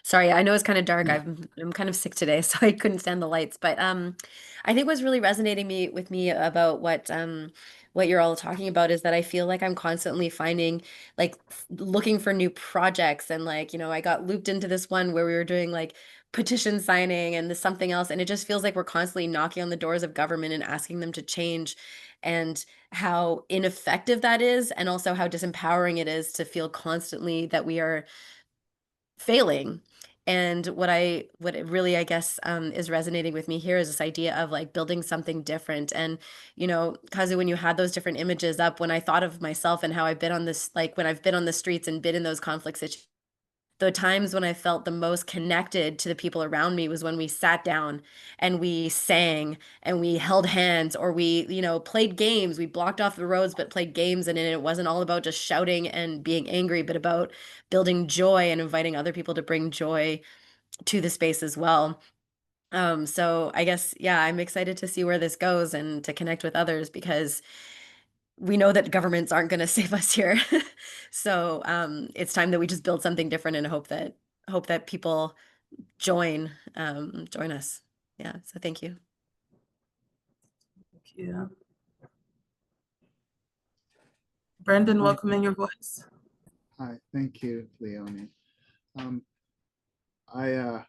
Sorry, I know it's kind of dark. I'm kind of sick today, so I couldn't stand the lights. But I think what's really resonating with me about what you're all talking about is that I feel like I'm constantly finding, like, looking for new projects, and like, I got looped into this one where we were doing like petition signing and this something else, and it just feels like we're constantly knocking on the doors of government and asking them to change, and how ineffective that is, and also how disempowering it is to feel constantly that we are failing. And what it really, I guess, is resonating with me here is this idea of like building something different. And, Kazu, when you had those different images up, when I thought of myself and how I've been on this, like when I've been on the streets and been in those conflict situations, the times when I felt the most connected to the people around me was when we sat down and we sang and we held hands, or we, played games. We blocked off the roads, but played games. And it wasn't all about just shouting and being angry, but about building joy and inviting other people to bring joy to the space as well. So I guess, yeah, I'm excited to see where this goes and to connect with others, because we know that governments aren't going to save us here. So it's time that we just build something different and hope that people join us. Yeah. So thank you. Yeah. Brendan, Hi. welcoming your voice. Hi, thank you, Leonie. I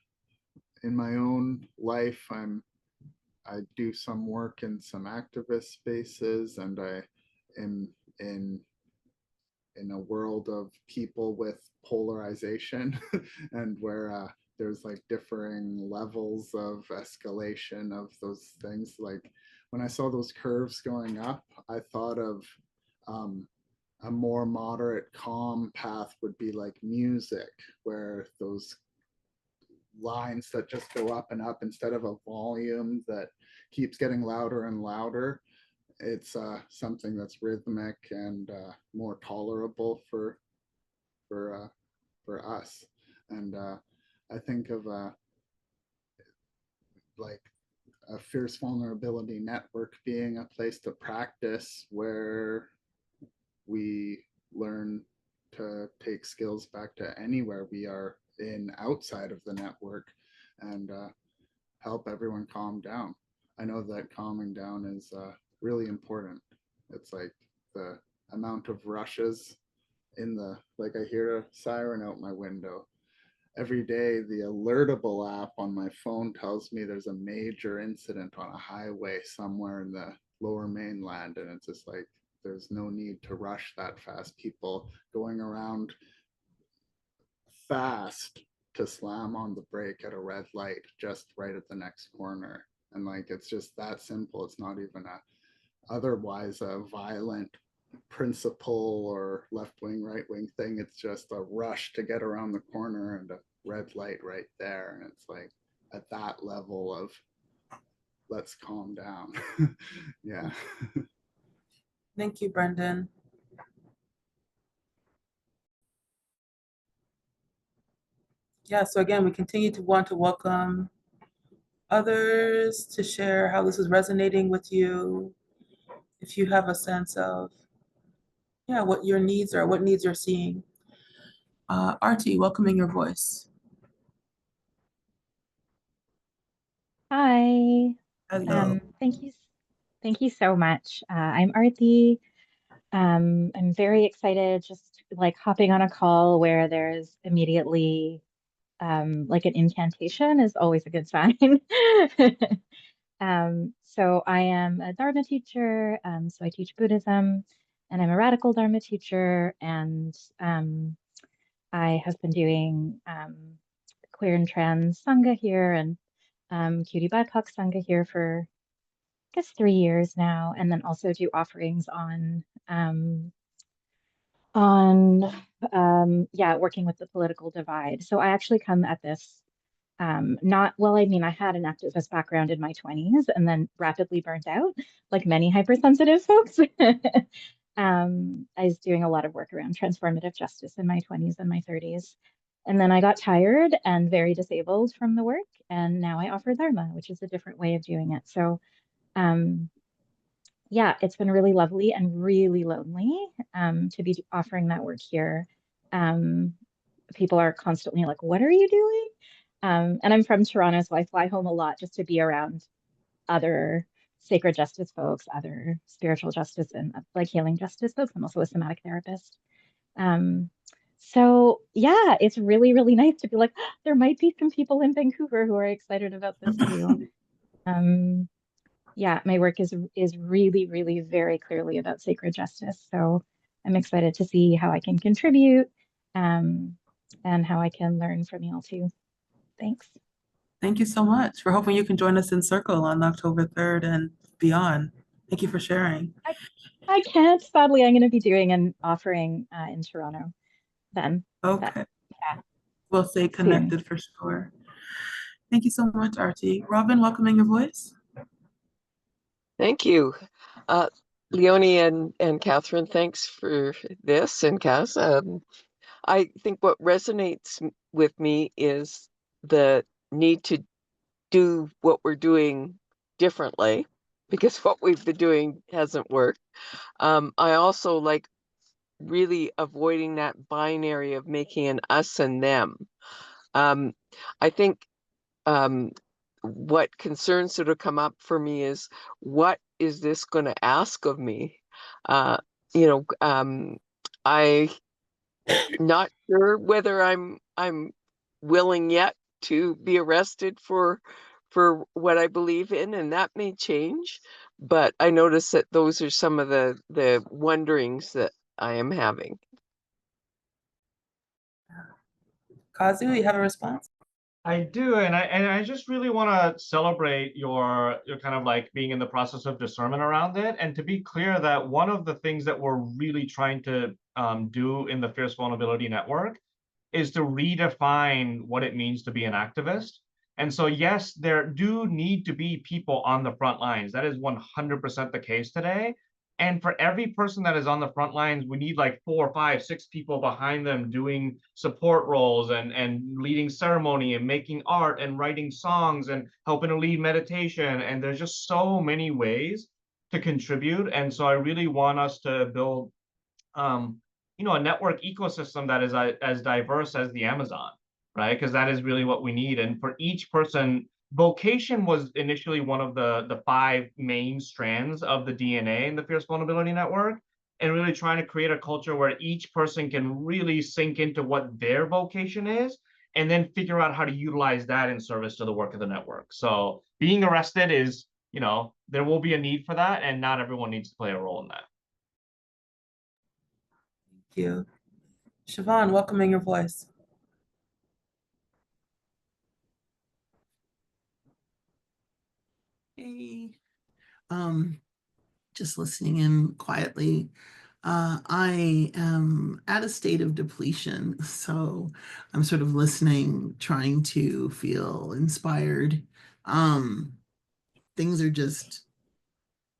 in my own life, I do some work in some activist spaces, and I am in a world of people with polarization and where there's like differing levels of escalation of those things. Like when I saw those curves going up, I thought of a more moderate, calm path would be like music, where those lines that just go up and up instead of a volume that keeps getting louder and louder. It's something that's rhythmic and more tolerable for us. And I think of like a fierce vulnerability network being a place to practice where we learn to take skills back to anywhere we are in outside of the network, and help everyone calm down. I know that calming down is really important. It's like the amount of rushes like I hear a siren out my window. Every day, the Alertable app on my phone tells me there's a major incident on a highway somewhere in the lower mainland. And it's just like, there's no need to rush that fast. People going around fast to slam on the brake at a red light just right at the next corner. And like, it's just that simple. It's not even otherwise a violent principle or left-wing, right-wing thing. It's just a rush to get around the corner and a red light right there. And it's like at that level of let's calm down. Yeah. Thank you, Brendan. Yeah, so again, we continue to want to welcome others to share how this is resonating with you. If you have a sense of, yeah, what your needs are, what needs you're seeing. Artie, welcoming your voice. Hi. Hello. Thank you so much. I'm Arthi. I'm very excited, just like hopping on a call where there's immediately like an incantation is always a good sign. So I am a Dharma teacher, so I teach Buddhism, and I'm a radical Dharma teacher, and I have been doing queer and trans Sangha here and Cutie BIPOC Sangha here for, I guess, 3 years now, and then also do offerings on yeah, working with the political divide. So I actually come at this not well, I mean, I had an activist background in my 20s and then rapidly burnt out, like many hypersensitive folks. I was doing a lot of work around transformative justice in my 20s and my 30s. And then I got tired and very disabled from the work. And now I offer Dharma, which is a different way of doing it. So, yeah, it's been really lovely and really lonely to be offering that work here. People are constantly like, what are you doing? And I'm from Toronto, so I fly home a lot just to be around other sacred justice folks, other spiritual justice and like healing justice folks. I'm also a somatic therapist. So yeah, it's really, really nice to be like, there might be some people in Vancouver who are excited about this too. Yeah, my work is really, really very clearly about sacred justice. So I'm excited to see how I can contribute and how I can learn from y'all too. Thanks. Thank you so much. We're hoping you can join us in Circle on October 3rd and beyond. Thank you for sharing. I can't. Sadly, I'm going to be doing an offering in Toronto then. Okay. Yeah, We'll stay soon. connected for sure. Thank you so much, Artie. Robin, welcoming your voice. Thank you. Leonie and Catherine, thanks for this, and Kaz. I think what resonates with me is the need to do what we're doing differently, because what we've been doing hasn't worked. I also like really avoiding that binary of making an us and them. I think what concerns sort of come up for me is, what is this going to ask of me? I not sure whether I'm willing yet to be arrested for what I believe in, and that may change. But I notice that those are some of the wonderings that I am having. Kazu, you have a response? I do, and I just really want to celebrate your kind of like being in the process of discernment around it, and to be clear that one of the things that we're really trying to do in the Fierce Vulnerability Network is to redefine what it means to be an activist. And so, yes, there do need to be people on the front lines. That is 100% the case today. And for every person that is on the front lines, we need like 4, 5, 6 people behind them doing support roles and leading ceremony and making art and writing songs and helping to lead meditation. And there's just so many ways to contribute. And so I really want us to build a network ecosystem that is as diverse as the Amazon, right? Because that is really what we need. And for each person, vocation was initially one of the 5 main strands of the DNA in the Fierce Vulnerability Network, and really trying to create a culture where each person can really sink into what their vocation is, and then figure out how to utilize that in service to the work of the network. So being arrested is, there will be a need for that, and not everyone needs to play a role in that. Thank you. Siobhan, welcoming your voice. Hey, just listening in quietly. I am at a state of depletion, so I'm sort of listening, trying to feel inspired. Things are just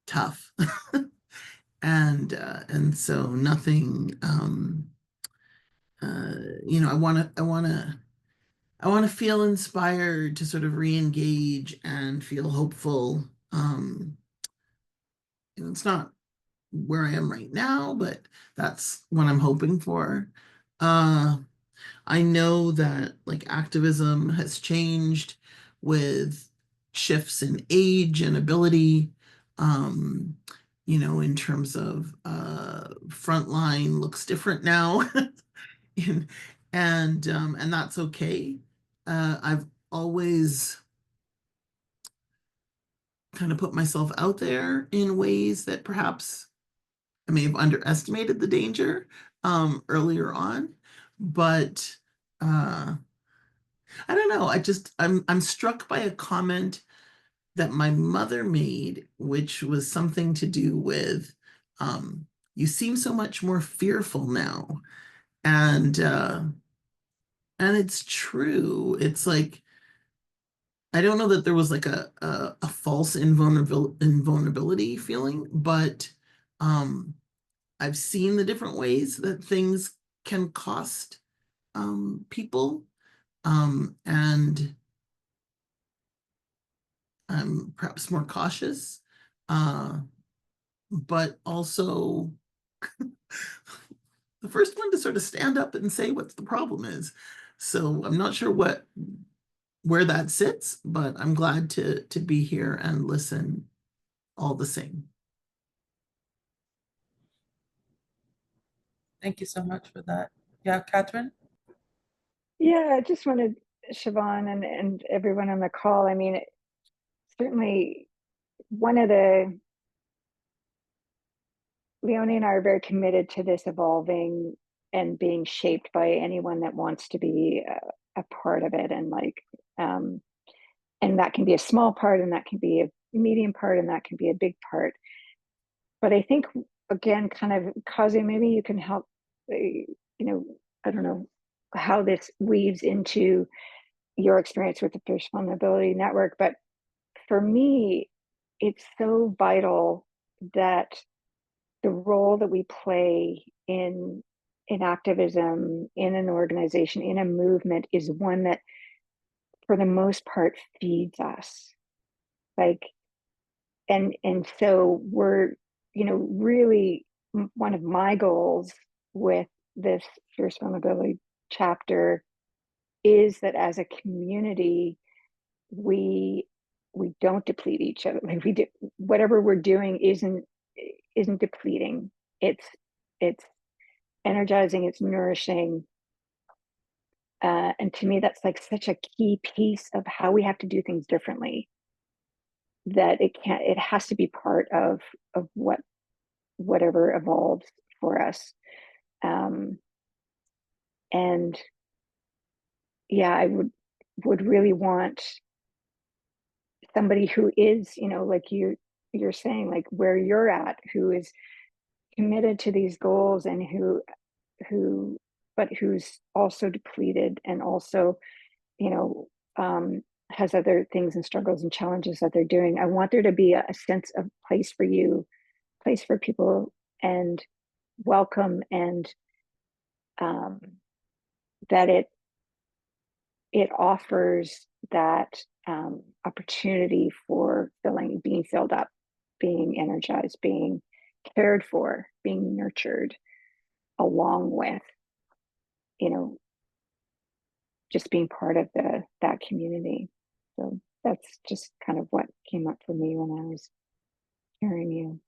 tough, and so nothing. I want to feel inspired to sort of re-engage and feel hopeful. It's not where I am right now, but that's what I'm hoping for. I know that like activism has changed with shifts in age and ability. In terms of frontline looks different now, and that's okay. I've always kind of put myself out there in ways that perhaps I may have underestimated the danger earlier on, but I don't know. I'm struck by a comment that my mother made, which was something to do with you seem so much more fearful now, and it's true. It's like I don't know that there was like a false invulnerability feeling, but I've seen the different ways that things can cost people, and I'm perhaps more cautious, but also the first one to sort of stand up and say what the problem is. So I'm not sure where that sits, but I'm glad to be here and listen all the same. Thank you so much for that. Yeah, Catherine? Yeah, I just wanted Siobhan and everyone on the call. I mean, certainly one of the Leonie and I are very committed to this evolving and being shaped by anyone that wants to be a part of it. And like, And that can be a small part, and that can be a medium part, and that can be a big part. But I think, again, kind of, Kazu, maybe you can help, I don't know how this weaves into your experience with the Fierce Vulnerability Network, but for me, it's so vital that the role that we play in activism, in an organization, in a movement, is one that, for the most part, feeds us. Like, and so we're, really, one of my goals with this Fierce Vulnerability chapter is that as a community, we don't deplete each other. Like, we do, whatever we're doing isn't depleting. It's energizing, it's nourishing. And to me, that's like such a key piece of how we have to do things differently, that it has to be part of whatever evolves for us. And yeah, I would really want somebody who is, like you're saying, like where you're at, who is committed to these goals, and but who's also depleted, and also, has other things and struggles and challenges that they're doing. I want there to be a sense of place for you, place for people, and welcome, and that it offers that opportunity for being filled up, being energized, being cared for, being nurtured, along with, just being part of that community. So that's just kind of what came up for me when I was hearing you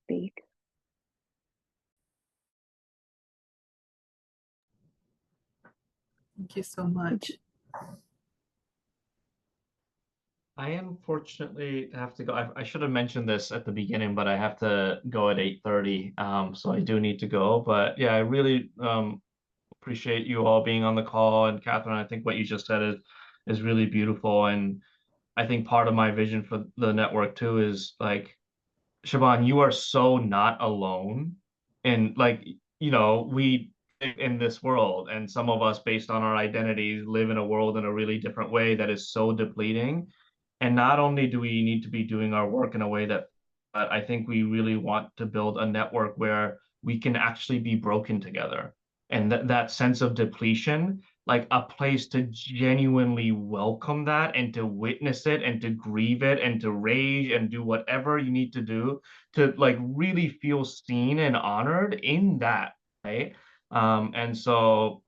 speak. Thank you so much. I unfortunately have to go. I should have mentioned this at the beginning, but I have to go at 8:30. So I do need to go. But yeah, I really appreciate you all being on the call. And Catherine, I think what you just said is really beautiful. And I think part of my vision for the network too is like, Siobhan, you are so not alone. And like, we live in this world, and some of us, based on our identities, live in a world in a really different way that is so depleting. And not only do we need to be doing our work in a way that, but I think we really want to build a network where we can actually be broken together. And that sense of depletion, like a place to genuinely welcome that, and to witness it, and to grieve it, and to rage and do whatever you need to do to like really feel seen and honored in that, right? And so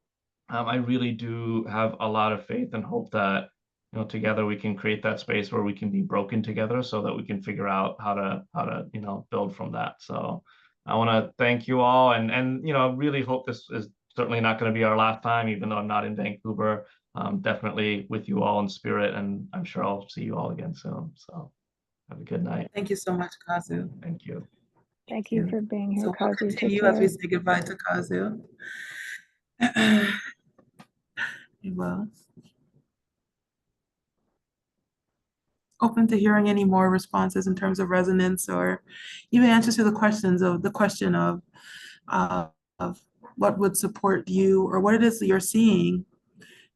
I really do have a lot of faith and hope that, together we can create that space where we can be broken together, so that we can figure out how to build from that. So I want to thank you all, and really hope this is certainly not going to be our last time, even though I'm not in Vancouver. Definitely with you all in spirit, and I'm sure I'll see you all again soon. So have a good night. Thank you so much, Kazu. Thank you. Thank you for being here, So we'll Kazu. Take continue as we care. say goodbye to Kazu. You will. Open to hearing any more responses in terms of resonance, or even answers to the question of what would support you, or what it is that you're seeing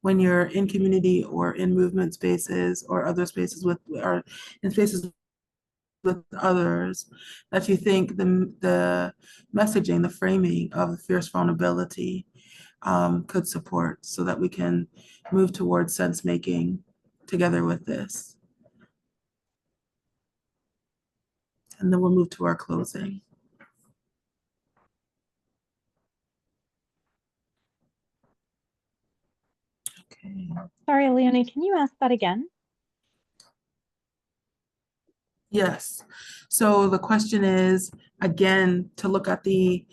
when you're in community or in movement spaces or other spaces or in spaces with others, that you think the messaging, the framing of fierce vulnerability could support, so that we can move towards sense making together with this. And then we'll move to our closing. Okay. Sorry, Leonie, can you ask that again? Yes. So the question is, again, to look at the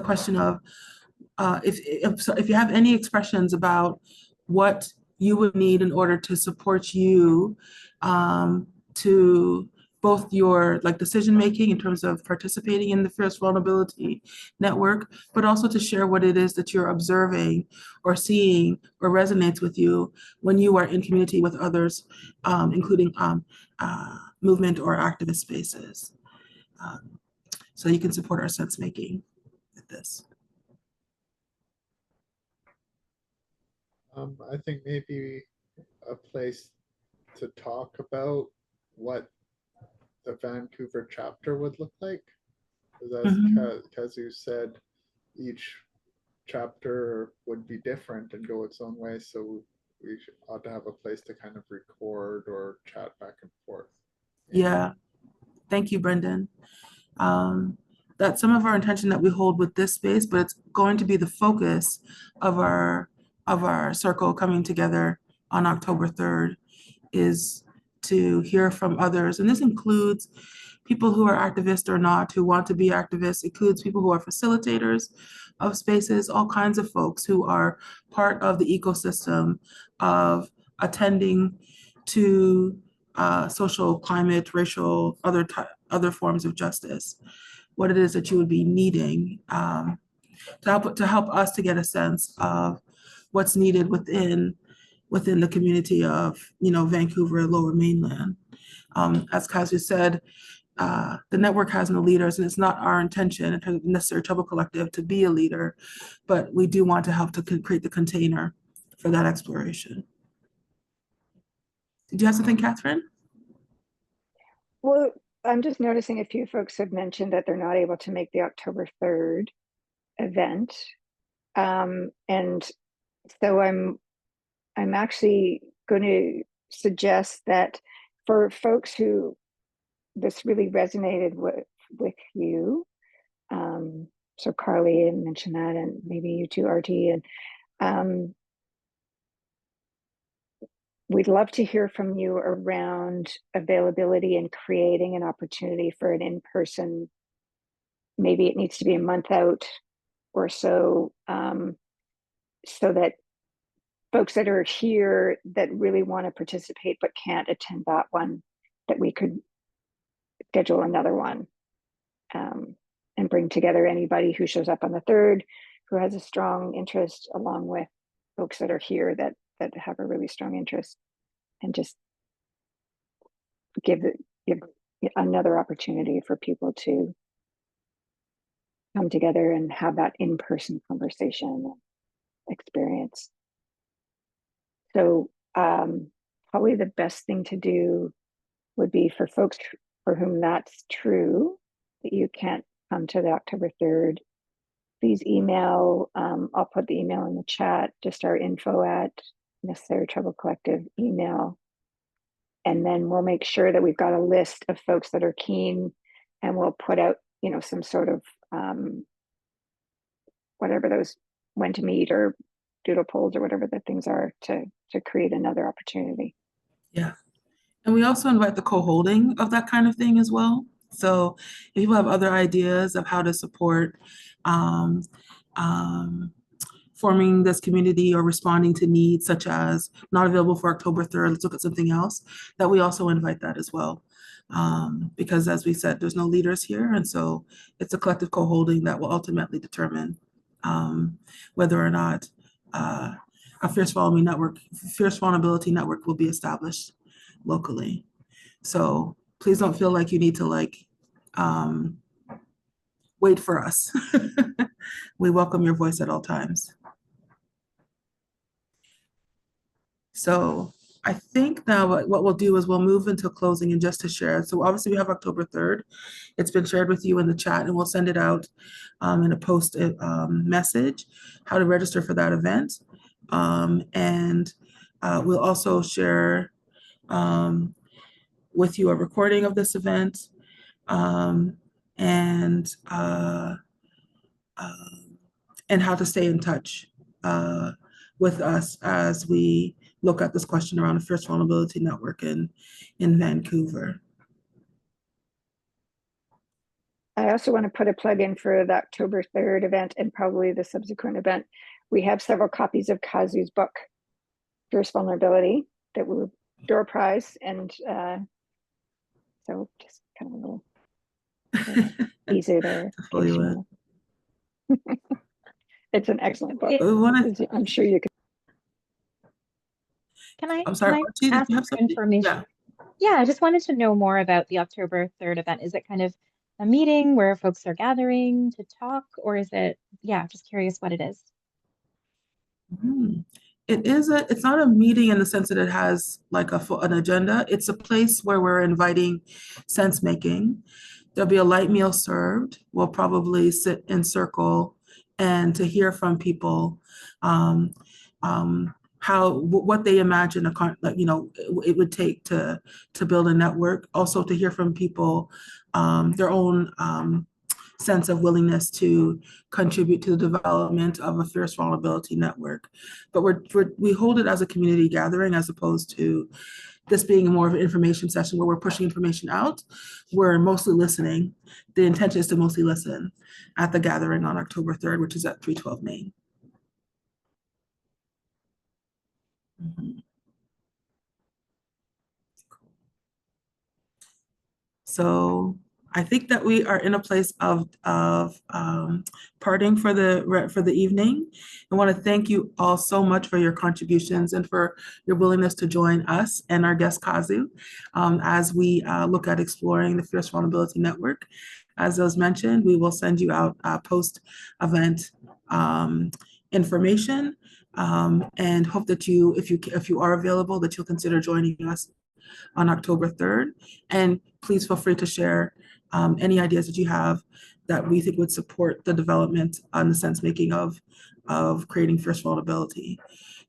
question of if you have any expressions about what you would need in order to support you to both your like decision making in terms of participating in the Fierce Vulnerability Network, but also to share what it is that you're observing or seeing or resonates with you when you are in community with others, including movement or activist spaces. So you can support our sense making with this. I think maybe a place to talk about what the Vancouver chapter would look like. Because as Kazu said, each chapter would be different and go its own way. So we ought to have a place to kind of record or chat back and forth. Yeah, thank you, Brendan. That's some of our intention that we hold with this space, but it's going to be the focus of our circle coming together on October 3rd is to hear from others. And this includes people who are activists or not, who want to be activists. It includes people who are facilitators of spaces, all kinds of folks who are part of the ecosystem of attending to social, climate, racial, other forms of justice. What it is that you would be needing to help us to get a sense of what's needed within the community of Vancouver, Lower Mainland. As Kazu said, the network has no leaders, and it's not our intention in terms of necessary Trouble Collective to be a leader, but we do want to help to create the container for that exploration. Did you have something, Catherine? Well, I'm just noticing a few folks have mentioned that they're not able to make the October 3rd event. And so I'm actually going to suggest that for folks who this really resonated with you, so Carly had mentioned that, and maybe you too, RT, and we'd love to hear from you around availability and creating an opportunity for an in-person. Maybe it needs to be a month out or so, so that folks that are here that really want to participate but can't attend that one, that we could schedule another one, and bring together anybody who shows up on the 3rd who has a strong interest, along with folks that are here that have a really strong interest, and just give another opportunity for people to come together and have that in-person conversation experience. So probably the best thing to do would be for folks for whom that's true, that you can't come to the October 3rd, please email, I'll put the email in the chat, just our info at Necessary Trouble Collective email. And then we'll make sure that we've got a list of folks that are keen, and we'll put out, some sort of whatever those when to meet or doodle polls or whatever the things are to create another opportunity. Yeah. And we also invite the co-holding of that kind of thing as well. So if people have other ideas of how to support forming this community or responding to needs such as not available for October 3rd, let's look at something else, that we also invite that as well. Because as we said, there's no leaders here. And so it's a collective co-holding that will ultimately determine whether or not a Fierce Vulnerability Network will be established locally. So please don't feel like you need to wait for us. We welcome your voice at all times. So I think now what we'll do is we'll move into closing and just to share. So obviously we have October 3rd. It's been shared with you in the chat, and we'll send it out in a post message, how to register for that event. And we'll also share with you a recording of this event, and how to stay in touch with us as we look at this question around the Fierce Vulnerability Network in Vancouver. I also want to put a plug in for the October 3rd event and probably the subsequent event. We have several copies of Kazu's book, Fierce Vulnerability, that will door prize. And so So just kind of a little teaser there. To fill you in. It's an excellent book. It- We want to. I'm sure you could. I'm sorry, can I Archie, did ask you have for something? information? Yeah. Yeah, I just wanted to know more about the October 3rd event. Is it kind of a meeting where folks are gathering to talk, or is it, yeah, just curious what it is. Mhm. It's not a meeting in the sense that it has like an agenda. It's a place where we're inviting sense making. There'll be a light meal served. We'll probably sit in circle and to hear from people um, what they imagine it would take to build a network. Also to hear from people their own sense of willingness to contribute to the development of a fierce vulnerability network. But we hold it as a community gathering as opposed to this being more of an information session where we're pushing information out. We're mostly listening. The intention is to mostly listen at the gathering on October 3rd, which is at 312 Main. Mhm. So I think that we are in a place of parting for the evening. I want to thank you all so much for your contributions and for your willingness to join us and our guest Kazu as we look at exploring the Fierce Vulnerability Network. As was mentioned, we will send you out post-event information and hope that if you are available, that you'll consider joining us on October 3rd. And please feel free to share any ideas that you have that we think would support the development on the sense making of creating Fierce Vulnerability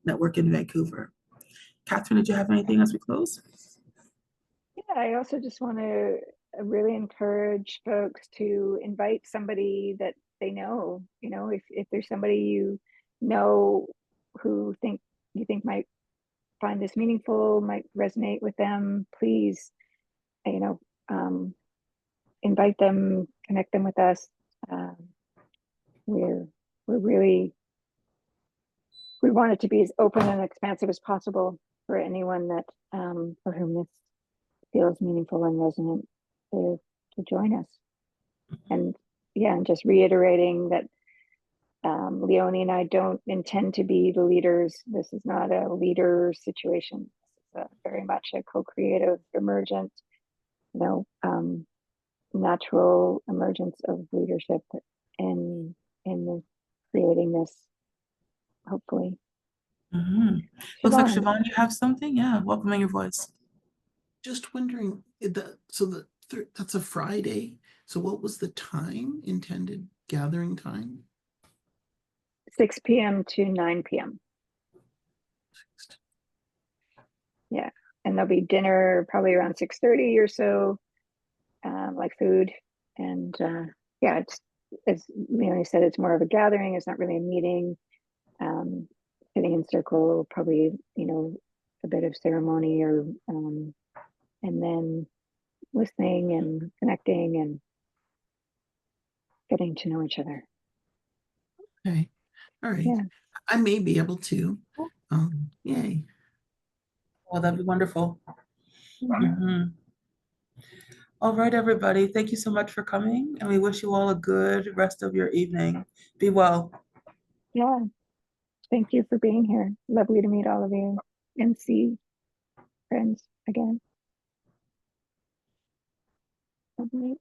Network in Vancouver. Catherine, did you have anything as we close? Yeah, I also just want to really encourage folks to invite somebody that they know. You know, if there's somebody you know who you think might find this meaningful, might resonate with them, please, you know, invite them, connect them with us. We're really, we want it to be as open and expansive as possible for anyone that for whom this feels meaningful and resonant to join us. And yeah, and just reiterating that Leonie and I don't intend to be the leaders. This is not a leader situation. This is very much a co-creative, emergent, natural emergence of leadership in creating this, hopefully. Mm-hmm. Looks like Siobhan. Siobhan, you have something? Yeah, welcoming your voice. Just wondering, that's a Friday. So what was the time, intended gathering time? 6 p.m. to 9 p.m. Yeah, and there'll be dinner probably around 6:30 or so, like food. And yeah, it's as Leonie said, it's more of a gathering. It's not really a meeting. Sitting in circle, probably a bit of ceremony, or and then listening and connecting and getting to know each other. Okay, all right. Yeah. I may be able to. Yay. Well, that'd be wonderful. Mm-hmm. Mm-hmm. All right, everybody. Thank you so much for coming, and we wish you all a good rest of your evening. Be well. Yeah. Thank you for being here. Lovely to meet all of you and see friends again. Lovely.